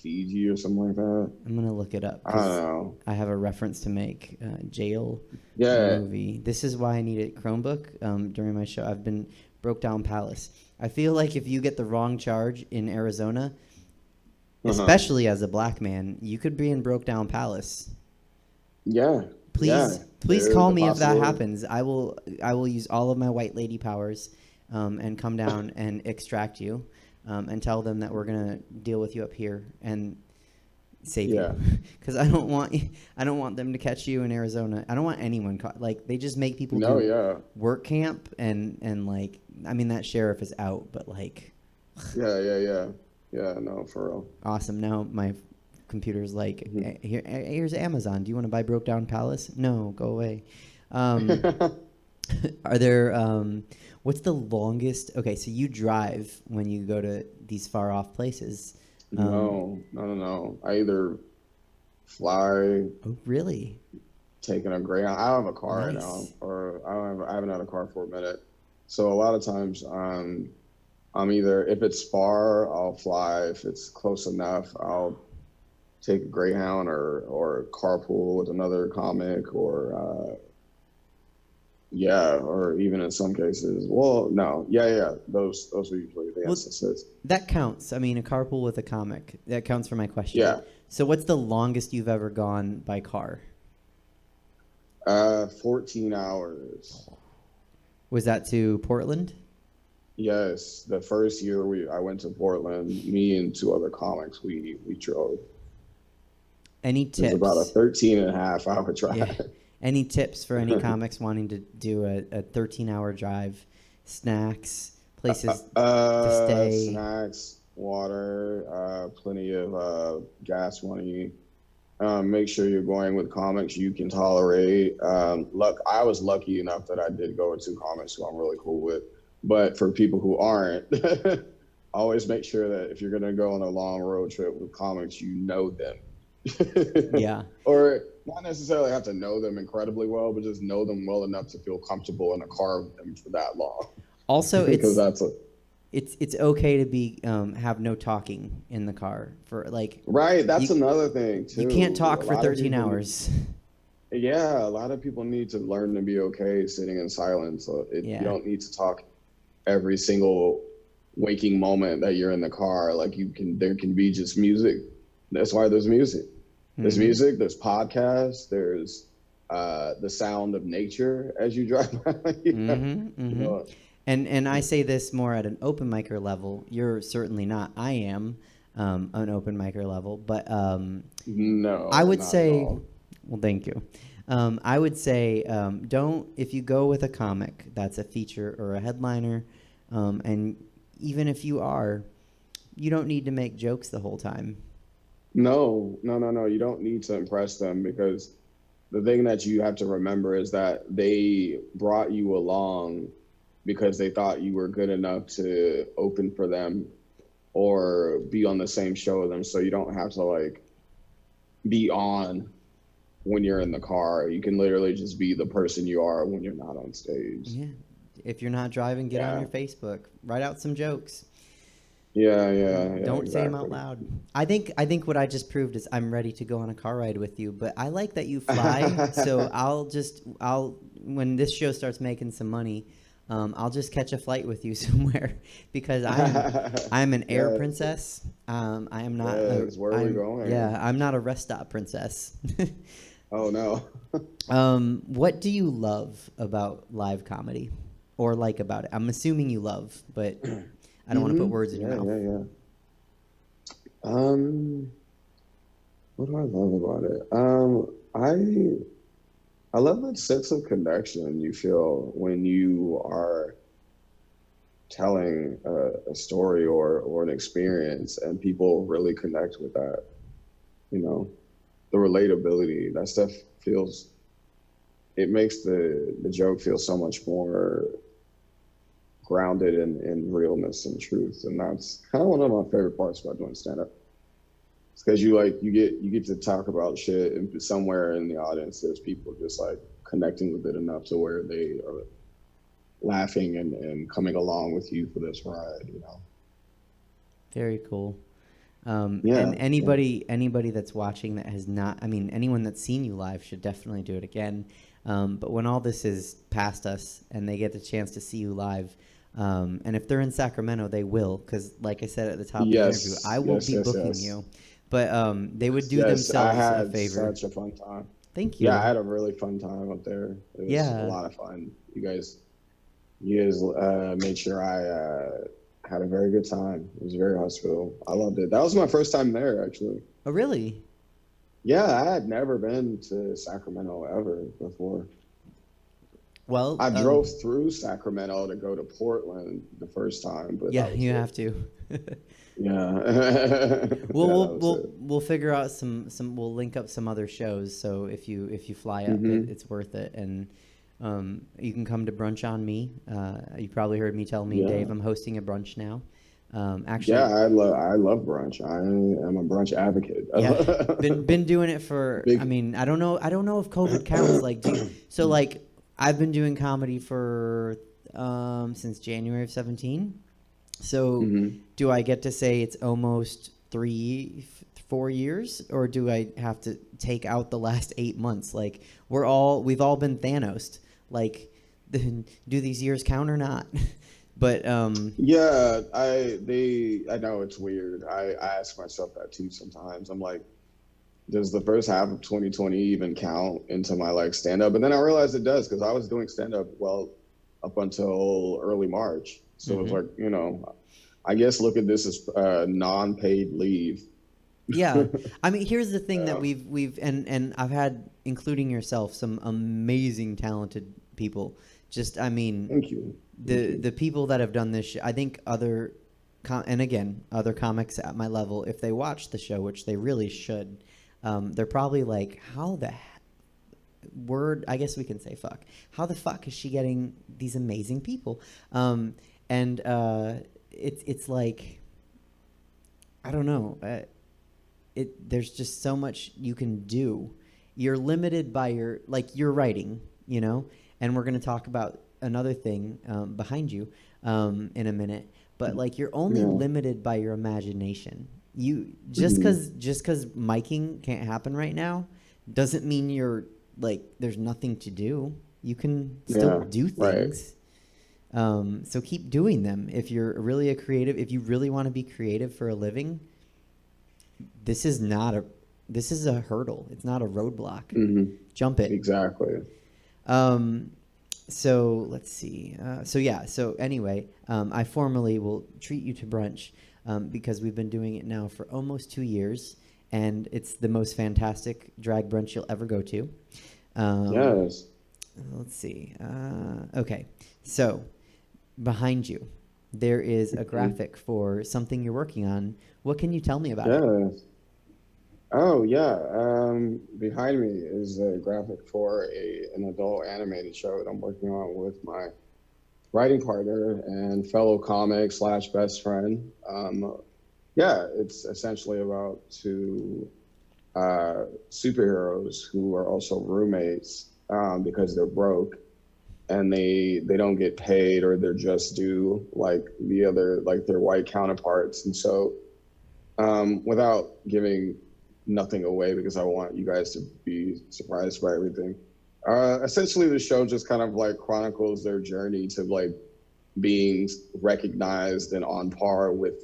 Fiji or something like that. I'm gonna look it up. I don't know. I have a reference to make. Jail movie. This is why I need a Chromebook during my show. I've been Broke Down Palace. I feel like if you get the wrong charge in Arizona, especially as a black man, you could be in Broke Down Palace. Yeah. Please call me if that happens. I will use all of my white lady powers and come down and extract you. And tell them that we're gonna deal with you up here and save you, because I don't want them to catch you in Arizona. I don't want anyone caught. Like, they just make people do work camp and like, I mean, that sheriff is out, but like, yeah, no, for real. Awesome. Now my computer's like, here's Amazon. Do you want to buy Broke Down Palace? No, go away. Are there what's the longest? Okay, so you drive when you go to these far off places. No. I either fly. Oh, really? taking a Greyhound. I don't have a car right Nice. now, or I haven't had a car for a minute. So a lot of times, I'm either, if it's far, I'll fly. If it's close enough, I'll take a Greyhound or carpool with another comic, or or even in some cases, those are usually the instances. That counts. I mean, a carpool with a comic, that counts for my question. Yeah. So what's the longest you've ever gone by car? 14 hours. Was that to Portland? Yes, the first year I went to Portland, me and 2 other comics, we drove. Any tips? It was about a 13.5-hour drive. Yeah. Any tips for any comics wanting to do a 13-hour drive? Snacks, places to stay? Snacks, water, plenty of gas money. Make sure you're going with comics you can tolerate. I was lucky enough that I did go with 2 comics who I'm really cool with. But for people who aren't, always make sure that if you're going to go on a long road trip with comics, you know them. Yeah. Or not necessarily have to know them incredibly well, but just know them well enough to feel comfortable in a car with them for that long. Also, because it's okay to be have no talking in the car for like. Right, that's another thing too. You can't talk for 13 hours. Yeah, a lot of people need to learn to be okay sitting in silence. So you don't need to talk every single waking moment that you're in the car. Like there can be just music. That's why there's music. There's music, there's podcasts, there's the sound of nature as you drive by. You know? And I say this more at an open micer level. You're certainly not. I am an open micer level, but no. I would say, well, thank you. I would say if you go with a comic that's a feature or a headliner, and even if you are, you don't need to make jokes the whole time. No. You don't need to impress them, because the thing that you have to remember is that they brought you along because they thought you were good enough to open for them or be on the same show with them. So you don't have to like be on when you're in the car. You can literally just be the person you are when you're not on stage. Yeah. If you're not driving, get on your Facebook, write out some jokes. Yeah. Don't say them out loud. I think what I just proved is I'm ready to go on a car ride with you. But I like that you fly, so I'll when this show starts making some money, I'll just catch a flight with you somewhere, because I'm an air princess. I am not. Where are we going? Yeah, I'm not a rest stop princess. Oh no. What do you love about live comedy, or like about it? I'm assuming you love, but I don't want to put words in your mouth. What do I love about it? I love that sense of connection you feel when you are telling a story or an experience, and people really connect with that. You know, the relatability, that stuff it makes the joke feel so much more grounded in realness and truth. And that's kind of one of my favorite parts about doing stand-up. It's because you get to talk about shit, and somewhere in the audience there's people just like connecting with it enough to where they are laughing and coming along with you for this ride, you know. Very cool. And anybody that's watching that has not, I mean, anyone that's seen you live should definitely do it again. But when all this is past us and they get the chance to see you live, and if they're in Sacramento, they will, because like I said at the top of the interview, I will be booking you. But they would do themselves a favor. I had such a fun time. Thank you. Yeah, I had a really fun time up there. It was a lot of fun. You guys made sure I had a very good time. It was very hospitable. I loved it. That was my first time there, actually. Oh, really? Yeah, I had never been to Sacramento ever before. Well, I drove through Sacramento to go to Portland the first time, but yeah, you have to. Yeah. We'll figure out some. We'll link up some other shows. So if you fly up, it's worth it. And you can come to Brunch on Me. You probably heard me tell me, Dave, I'm hosting a brunch now. Actually, Yeah, I love brunch. I am a brunch advocate. yeah, been doing it for. Big. I mean, I don't know if COVID counts. Like, so like I've been doing comedy for since January of 17. So do I get to say it's almost 4 years, or do I have to take out the last 8 months? Like we've all been Thanos. Like, do these years count or not? But yeah, I know it's weird. I ask myself that too sometimes. I'm like, does the first half of 2020 even count into my like stand up? And then I realized it does, because I was doing stand up up until early March. So it's like, I guess look at this as non-paid leave. Yeah, I mean, here's the thing that we've and I've had, including yourself, some amazing talented people. Just, I mean, thank you. The people that have done this, I think other comics at my level, if they watch the show, which they really should, they're probably like, how the I guess we can say fuck. How the fuck is she getting these amazing people? It's like, I don't know. There's just so much you can do. You're limited by your writing, and we're going to talk about another thing behind you in a minute. But like, you're only limited by your imagination. You just because miking can't happen right now doesn't mean you're like there's nothing to do. You can still do things. Right. So keep doing them. If you're really if you really want to be creative for a living, this is a hurdle. It's not a roadblock. Jump it. Exactly. So let's see. So anyway, I formally will treat you to brunch because we've been doing it now for almost 2 years, and it's the most fantastic drag brunch you'll ever go to. Yes. Let's see. Okay. So behind you, there is a graphic for something you're working on. What can you tell me about it? Oh, yeah. Behind me is a graphic for an adult animated show that I'm working on with my writing partner and fellow comic / best friend. It's essentially about two superheroes who are also roommates because they're broke, and they don't get paid, or they're just due like their white counterparts. And so without giving nothing away, because I want you guys to be surprised by everything. Essentially, the show just kind of like chronicles their journey to like being recognized and on par with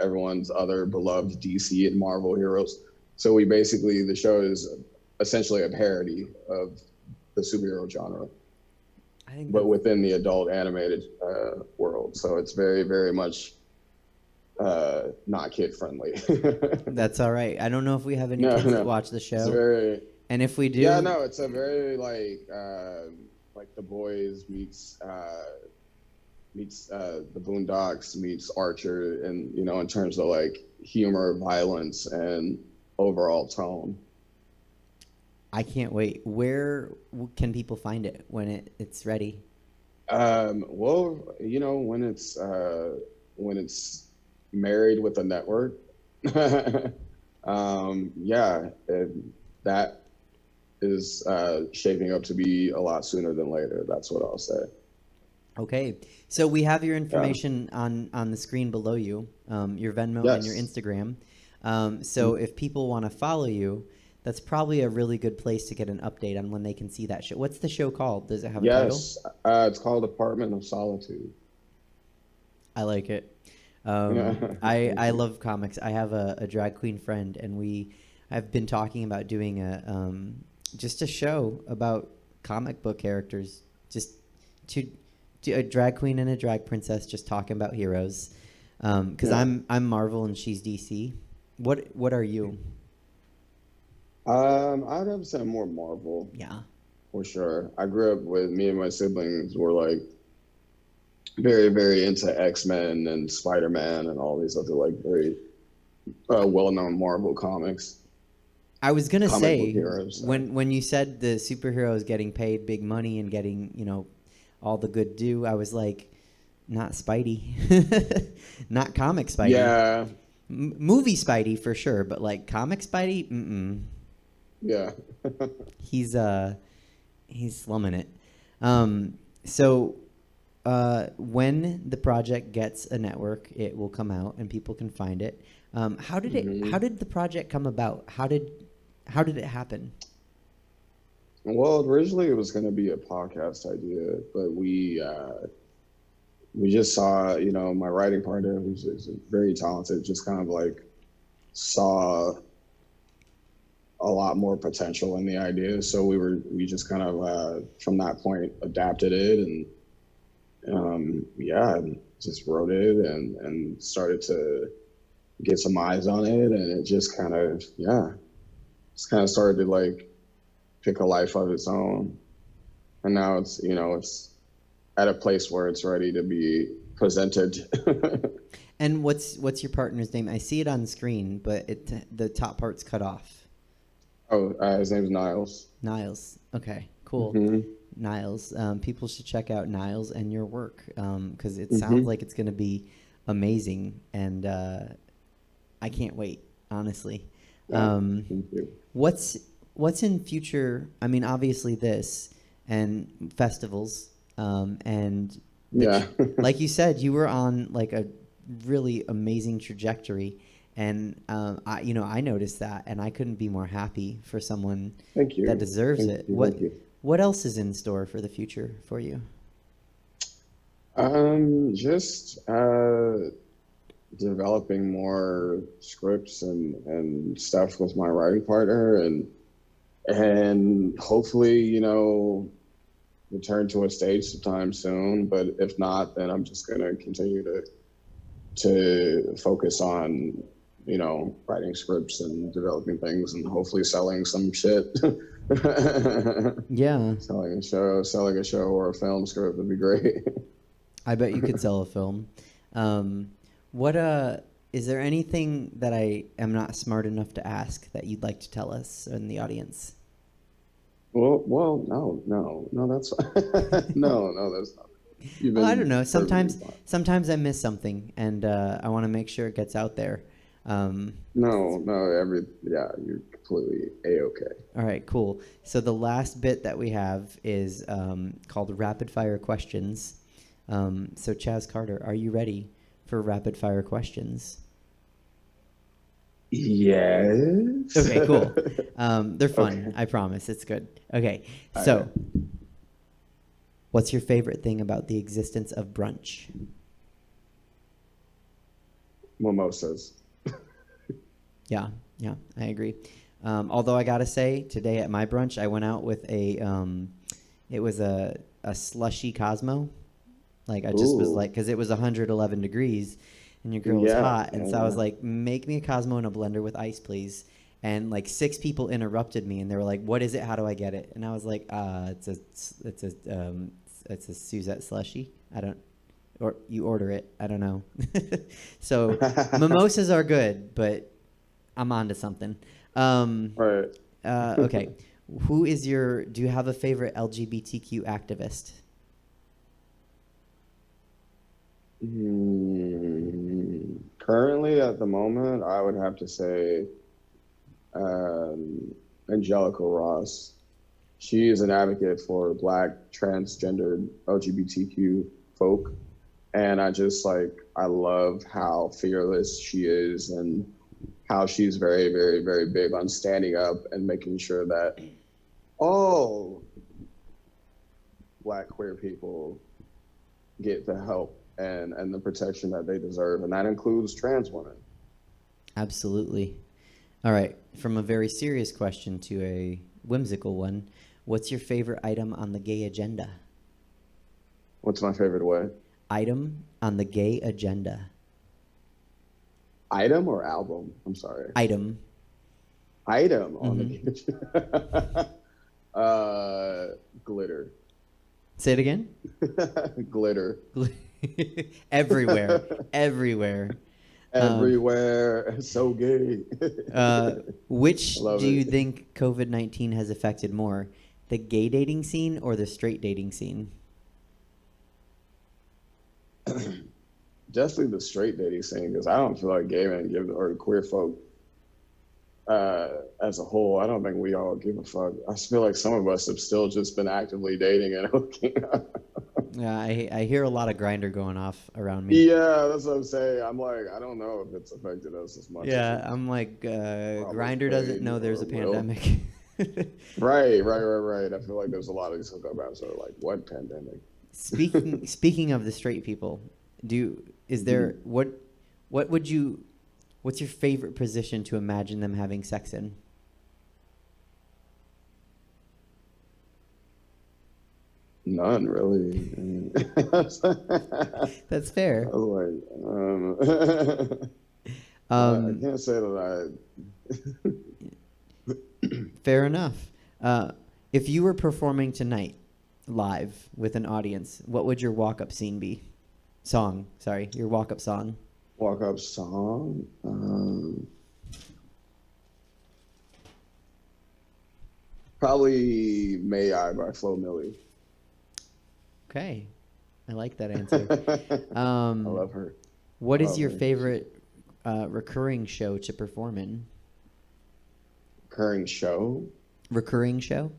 everyone's other beloved DC and Marvel heroes. So the show is essentially a parody of the superhero genre, but within the adult animated world. So it's very, very much not kid friendly. That's all right. I don't know if we have any kids that watch the show. And if we do, it's a very like The Boys meets the Boondocks meets Archer, and in terms of like humor, violence, and overall tone. I can't wait. Where can people find it when it's ready? Well, when it's married with a network, that is shaping up to be a lot sooner than later. That's what I'll say. Okay, so we have your information on the screen below you, your Venmo and your Instagram. So if people want to follow you, that's probably a really good place to get an update on when they can see that show. What's the show called? Does it have a title? Yes, it's called Apartment of Solitude. I like it. I love comics. I have a drag queen friend, and I've been talking about doing just a show about comic book characters, just a drag queen and a drag princess just talking about heroes. Because I'm Marvel and she's DC. What are you? I'd have to say more Marvel. Yeah, for sure. I grew up with me and my siblings were like very, very into X-Men and Spider-Man and all these other like very well-known Marvel comics. I was gonna say when you said the superheroes getting paid big money and getting all the good due, I was like, not Spidey, not comic Spidey. Yeah. Movie Spidey for sure, but like comic Spidey, Yeah. He's slumming it. So when the project gets a network, it will come out and people can find it. How did the project come about? How did it happen? Well, originally it was going to be a podcast idea, but we just saw, my writing partner, who's very talented, just kind of like saw a lot more potential in the idea. So we just kind of from that point adapted it and just wrote it and started to get some eyes on it, and it just kind of started to like pick a life of its own. And now it's at a place where it's ready to be presented. And what's your partner's name? I see it on screen, but the top part's cut off. Oh, his name's Niles. Niles. Okay, cool. Mm-hmm. Niles. People should check out Niles and your work because it sounds like it's going to be amazing, and I can't wait, honestly. Thank you. What's in future? I mean, obviously this and festivals, and like you said, you were on like a really amazing trajectory, and I noticed that, and I couldn't be more happy for someone Thank you. that deserves it. Thank you. What else is in store for the future for you? Just developing more scripts and stuff with my writing partner, and hopefully, return to a stage sometime soon. But if not, then I'm just gonna continue to focus on, writing scripts and developing things and hopefully selling some shit. Yeah. Selling a show or a film script would be great. I bet you could sell a film. Is there anything that I am not smart enough to ask that you'd like to tell us in the audience? Well, no, that's no, that's not. Well, I don't know. Sometimes I miss something, and I want to make sure it gets out there. You're completely A-okay. All right, cool. So the last bit that we have is called rapid fire questions. So Chaz Carter, are you ready for rapid fire questions? Yes. Okay, cool. They're fun. Okay. I promise. It's good. Okay, so what's your favorite thing about the existence of brunch? Mimosas. Yeah, I agree. Although I gotta say, today at my brunch, I went out with it was a slushy Cosmo. Like I just was like, because it was 111 degrees, and your girl was hot, and so I was like, make me a Cosmo in a blender with ice, please. And like 6 people interrupted me, and they were like, "What is it? How do I get it?" And I was like, it's a Suzette slushy. Or you order it. I don't know. So mimosas are good, but I'm onto something. Right. Okay. Do you have a favorite LGBTQ activist? Currently, at the moment, I would have to say Angelica Ross. She is an advocate for Black transgendered LGBTQ folk. And I love how fearless she is and how she's very, very, very big on standing up and making sure that all Black queer people get the help and the protection that they deserve. And that includes trans women. Absolutely. All right. From a very serious question to a whimsical one, what's your favorite item on the gay agenda? What's my favorite way? Item on the gay agenda. Item or album? I'm sorry. Item. Item on the gay agenda. Glitter. Say it again? Glitter. Everywhere. Everywhere. So gay. Which do you think COVID-19 has affected more? The gay dating scene or the straight dating scene? definitely the straight dating scene, because I don't feel like gay men or queer folk as a whole, I don't think we all give a fuck. I feel like some of us have still just been actively dating and hooking up. Yeah, I hear a lot of Grindr going off around me. Yeah, that's what I'm saying. I'm like, I don't know if it's affected us as much. Yeah, as I'm like, Grindr doesn't know there's a pandemic. Right. I feel like there's a lot of these hookup apps that are like, what pandemic? Speaking of the straight people, what's your favorite position to imagine them having sex in? None, really. That's fair. I was like, I can't say that Fair enough. If you were performing tonight live with an audience, what would your walk-up scene be? Your walk-up song. Walk-up song? Probably May I by Flo Milli. Okay. I like that answer. I love her. What is your favorite recurring show to perform in? Recurring show? Recurring show?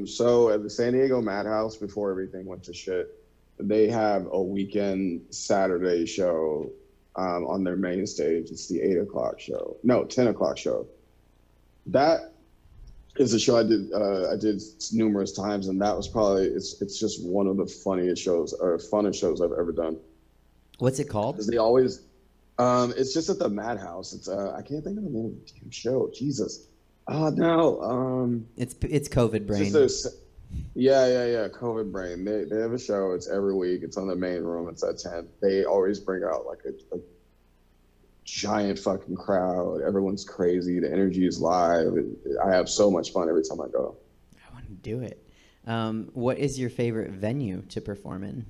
So at the San Diego Madhouse, before everything went to shit, they have a weekend Saturday show on their main stage. It's the 10 o'clock show. That is a show I did numerous times, and that was probably, it's just one of the funniest shows or funnest shows I've ever done. What's it called? Because they always, it's just at the Madhouse. It's I can't think of the name of the damn show. Jesus. Oh no. It's COVID brain. Yeah. COVID brain. They have a show. It's every week. It's on the main room. It's at 10. They always bring out like a giant fucking crowd. Everyone's crazy. The energy is live. I have so much fun every time I go. I want to do it. What is your favorite venue to perform in?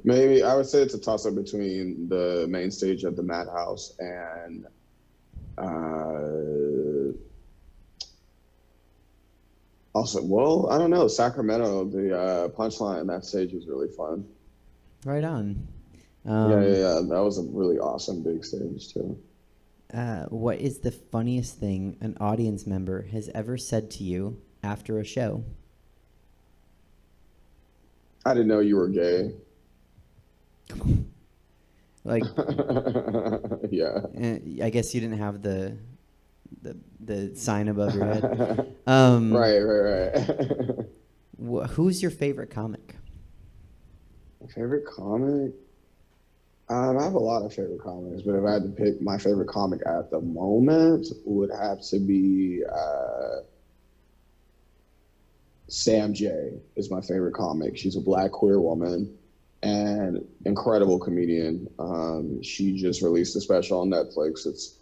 Maybe I would say it's a toss-up between the main stage at the Madhouse and also, well, I don't know, Sacramento. The Punchline on that stage was really fun. Right on. Yeah. That was a really awesome big stage too. What is the funniest thing an audience member has ever said to you after a show? I didn't know you were gay. Like, yeah. I guess you didn't have the sign above your head. Right. Who's your favorite comic? My favorite comic? I have a lot of favorite comics, but if I had to pick my favorite comic at the moment, would have to be Sam J is my favorite comic. She's a Black queer woman and incredible comedian. She just released a special on Netflix. It's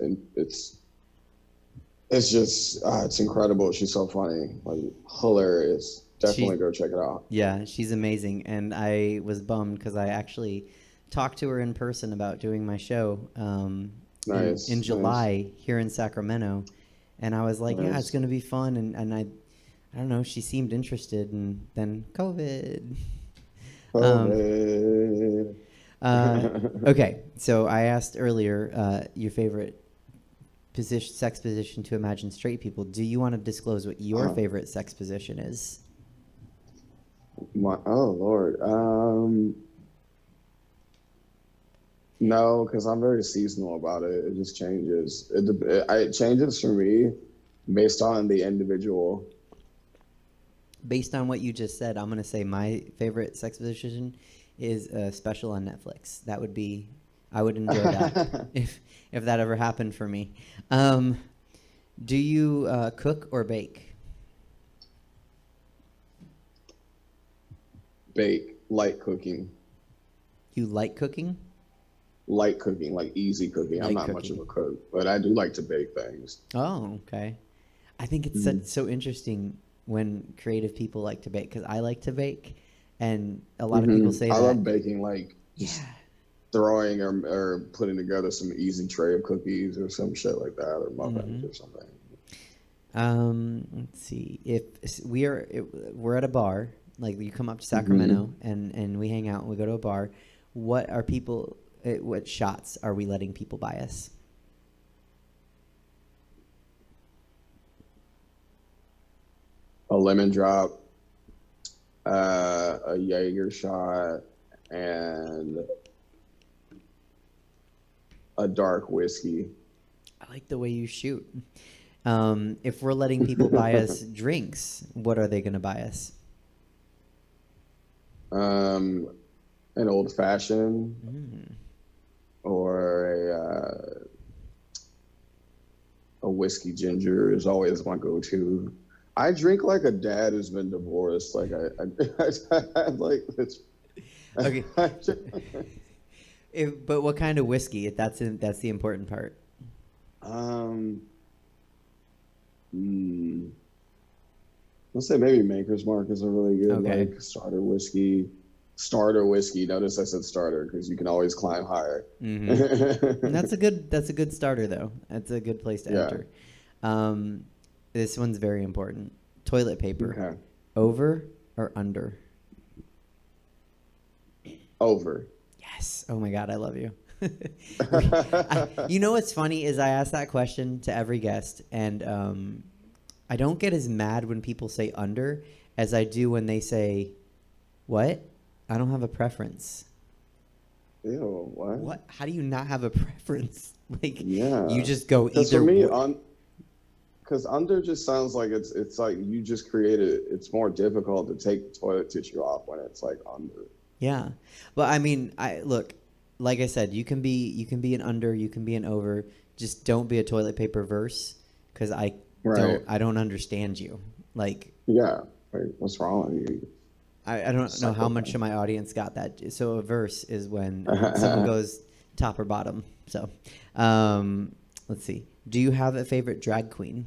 incredible. She's so funny, like hilarious. Definitely go check it out. Yeah, she's amazing, and I was bummed because I actually talked to her in person about doing my show in July here in Sacramento, and I was like, yeah, it's gonna be fun, and I don't know, she seemed interested, and then COVID. Okay, so I asked earlier your favorite sex position to imagine straight people. Do you want to disclose what your favorite sex position is? Oh Lord. No, because I'm very seasonal about it. It just changes. It changes for me based on the individual. Based on what you just said, I'm going to say my favorite sex position is a special on Netflix. That would be, I would enjoy that if that ever happened for me. Do you cook or bake? Bake. Light cooking. You like cooking? Light cooking, like easy cooking. I'm not much of a cook, but I do like to bake things. Oh, okay. I think it's so interesting when creative people like to bake, because I like to bake, And a lot of people say I that. love baking, like just throwing or putting together some easy tray of cookies or some shit like that, or muffins or something. Let's see. If we're at a bar, like you come up to Sacramento and we hang out and we go to a bar, what shots are we letting people buy us? A lemon drop, a Jaeger shot, and a dark whiskey. I like the way you shoot. If we're letting people buy us drinks, what are they going to buy us? An old fashioned, or a whiskey ginger is always my go-to. I drink like a dad who's been divorced. Like I like this. Okay. But what kind of whiskey? That's the important part. Let's say maybe Maker's Mark is a really good like starter whiskey. Notice I said starter because you can always climb higher. That's a good starter though. That's a good place to enter. This one's very important. Toilet paper. Okay. Over or under? Over. Yes. Oh my God, I love you. You know what's funny is I ask that question to every guest, and I don't get as mad when people say under as I do when they say, what? I don't have a preference. Ew, what? What? How do you not have a preference? Like, you just go either. For me, because under just sounds like it's like you just created. It's more difficult to take the toilet tissue off when it's like under. Yeah, but I mean, look, like I said, you can be an under, you can be an over. Just don't be a toilet paper verse, because I don't understand you. Like, what's wrong with you? I don't know how much of my audience got that. So a verse is when someone goes top or bottom. So let's see. Do you have a favorite drag queen?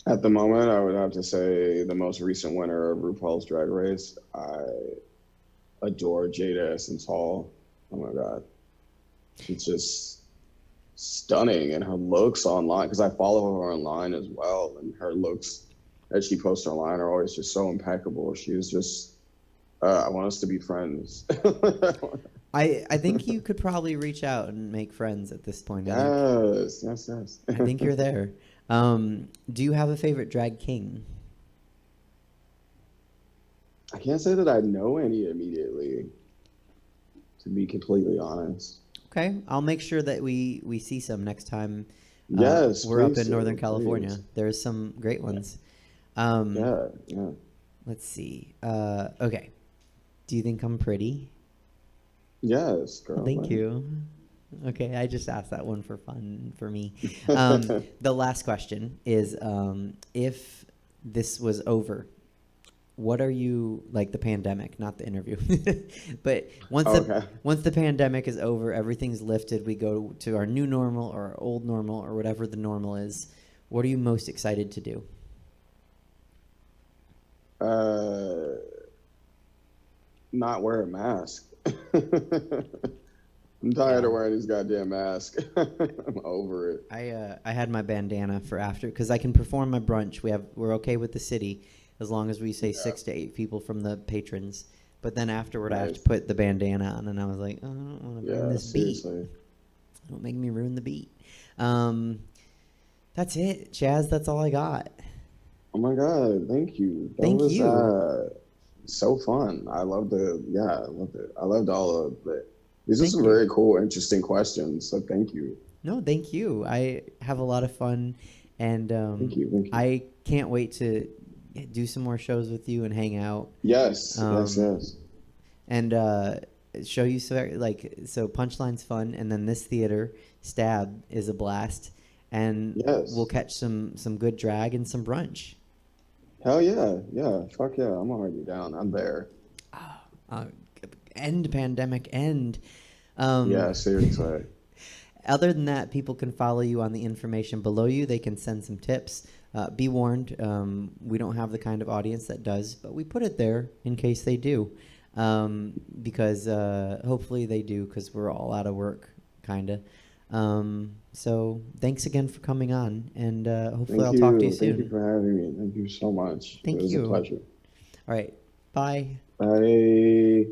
At the moment, I would have to say the most recent winner of RuPaul's Drag Race. I adore Jada Essence Hall. Oh my God. She's just stunning, and her looks online, because I follow her online as well, and her looks that she posts online are always just so impeccable. She is just, I want us to be friends. I think you could probably reach out and make friends at this point. Yes. I think you're there. Do you have a favorite drag king? I can't say that I know any immediately, to be completely honest. Okay, I'll make sure that we see some next time. Yes, we're up in Northern California. There's some great ones. Yeah. Let's see. Okay. Do you think I'm pretty? Yes, girl. Thank you. Okay, I just asked that one for fun for me. The last question is, if this was over, what are you, like the pandemic, not the interview, but once the pandemic is over, everything's lifted, we go to our new normal or our old normal or whatever the normal is, what are you most excited to do? Not wear a mask. I'm tired of wearing these goddamn masks. I'm over it. I had my bandana for after, because I can perform my brunch. We're okay with the city as long as we say 6 to 8 people from the patrons. But then afterward, I have to put the bandana on, and I was like, oh, I don't want to ruin this beat. Don't make me ruin the beat. That's it, Chaz. That's all I got. Oh my God! Thank you. Thank you. So fun. I loved it. Yeah, I loved it. I loved all of it. These are some very cool, interesting questions. So thank you. No, thank you. I have a lot of fun, and thank you. I can't wait to do some more shows with you and hang out. Yes. And show you so Punchline's fun, and then this theater Stab is a blast, and we'll catch some good drag and some brunch. Hell yeah, fuck yeah! I'm already down. I'm there. End pandemic, end. Yeah, seriously. Other than that, people can follow you on the information below you. They can send some tips. be warned, we don't have the kind of audience that does, but we put it there in case they do. Because hopefully they do, because we're all out of work, kind of. So thanks again for coming on, and hopefully I'll talk to you soon. Thank you for having me. Thank you so much. Thank you. It was a pleasure. All right. Bye. Bye.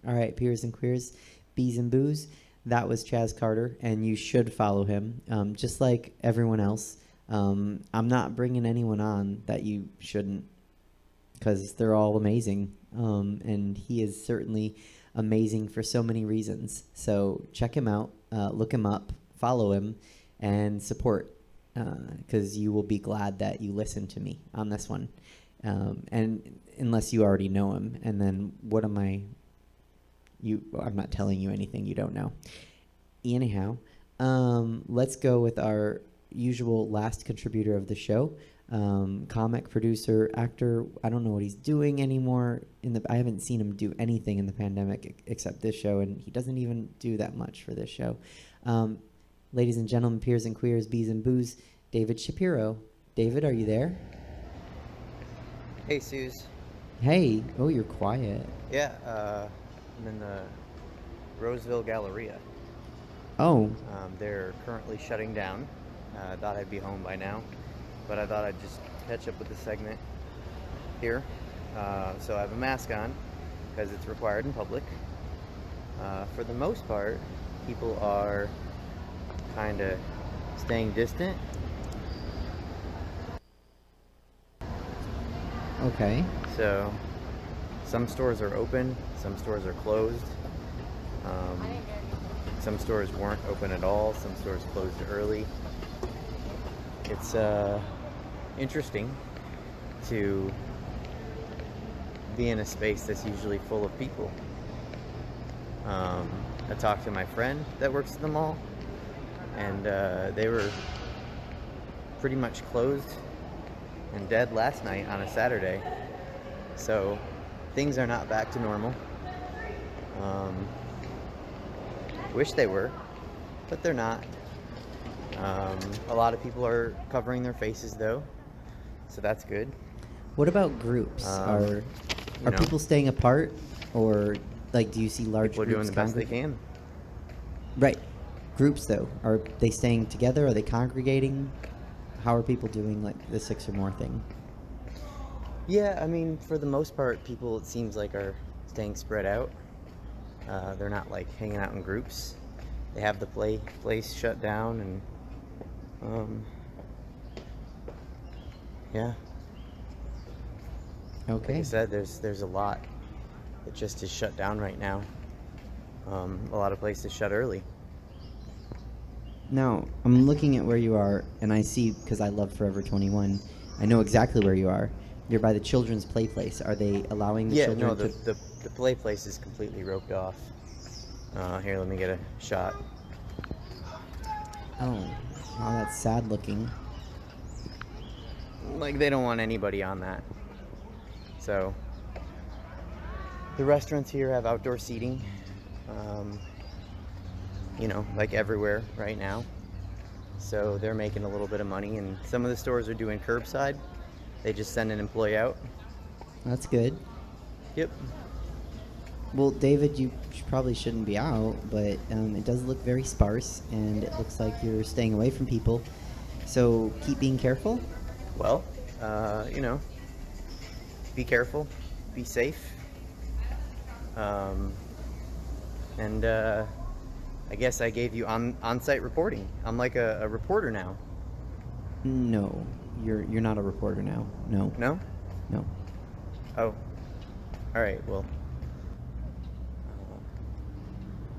All right, peers and queers, bees and booze. That was Chaz Carter, and you should follow him, just like everyone else. I'm not bringing anyone on that you shouldn't, because they're all amazing, and he is certainly amazing for so many reasons. So check him out, look him up, follow him, and support, because you will be glad that you listened to me on this one. And unless you already know him, and then what am I? I'm not telling you anything you don't know. Anyhow, let's go with our usual last contributor of the show, comic, producer, actor. I don't know what he's doing anymore. I haven't seen him do anything in the pandemic except this show, and he doesn't even do that much for this show. Ladies and gentlemen, peers and queers, bees and booze, David Shapiro. David, are you there? Hey, Suze. Hey. Oh, you're quiet. Yeah, I'm in the Roseville Galleria. Oh. They're currently shutting down. I thought I'd be home by now, but I thought I'd just catch up with the segment here. So I have a mask on because it's required in public. For the most part, people are kind of staying distant. Okay. So some stores are open, some stores are closed. Some stores weren't open at all, some stores closed early. It's interesting to be in a space that's usually full of people. I talked to my friend that works at the mall, and they were pretty much closed and dead last night on a Saturday. So things are not back to normal. Wish they were, but they're not. A lot of people are covering their faces though, so that's good. What about groups? Are know, people staying apart, or like do you see large people are groups doing the best they can? Right. Groups though, are they staying together? Are they congregating? How are people doing like the 6 or more thing? Yeah, I mean, for the most part, people, it seems like, are staying spread out. They're not like hanging out in groups. They have the place shut down, and yeah. Okay. Like I said, there's a lot that just is shut down right now. A lot of places shut early. Now, I'm looking at where you are, and I see, because I love Forever 21, I know exactly where you are. You're by the children's play place. Are they allowing the children no, to... the play place is completely roped off. Here, let me get a shot. Oh, wow, that's sad looking. Like, they don't want anybody on that. So, the restaurants here have outdoor seating. You know, like everywhere right now. So they're making a little bit of money, and some of the stores are doing curbside. They just send an employee out. That's good. Yep. Well, David, you probably shouldn't be out, but it does look very sparse, and it looks like you're staying away from people. So keep being careful. Well, you know, be careful, be safe, and I guess I gave you on-site reporting. I'm like a reporter now. No, you're not a reporter now. No. No? No. Oh. All right. Well,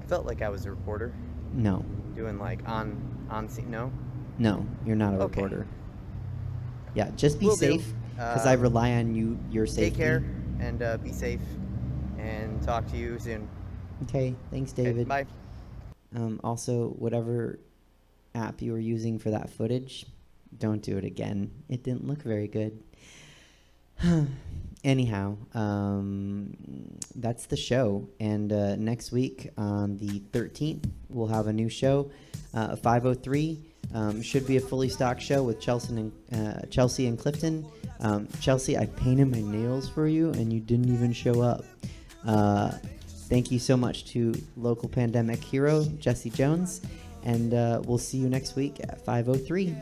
I felt like I was a reporter. No. Doing like on scene. No. No, you're not a Okay. reporter. Yeah, just be Will do. safe, because I rely on your safety. Take care and be safe, and talk to you soon. Okay, thanks, Okay, David. bye. Also, whatever app you were using for that footage, don't do it again. It didn't look very good. Anyhow, that's the show. And next week on the 13th, we'll have a new show, 5:03. Should be a fully stocked show with Chelsea and Clifton. Chelsea, I painted my nails for you, and you didn't even show up. Thank you so much to local pandemic hero, Jesse Jones, and we'll see you next week at 5:03.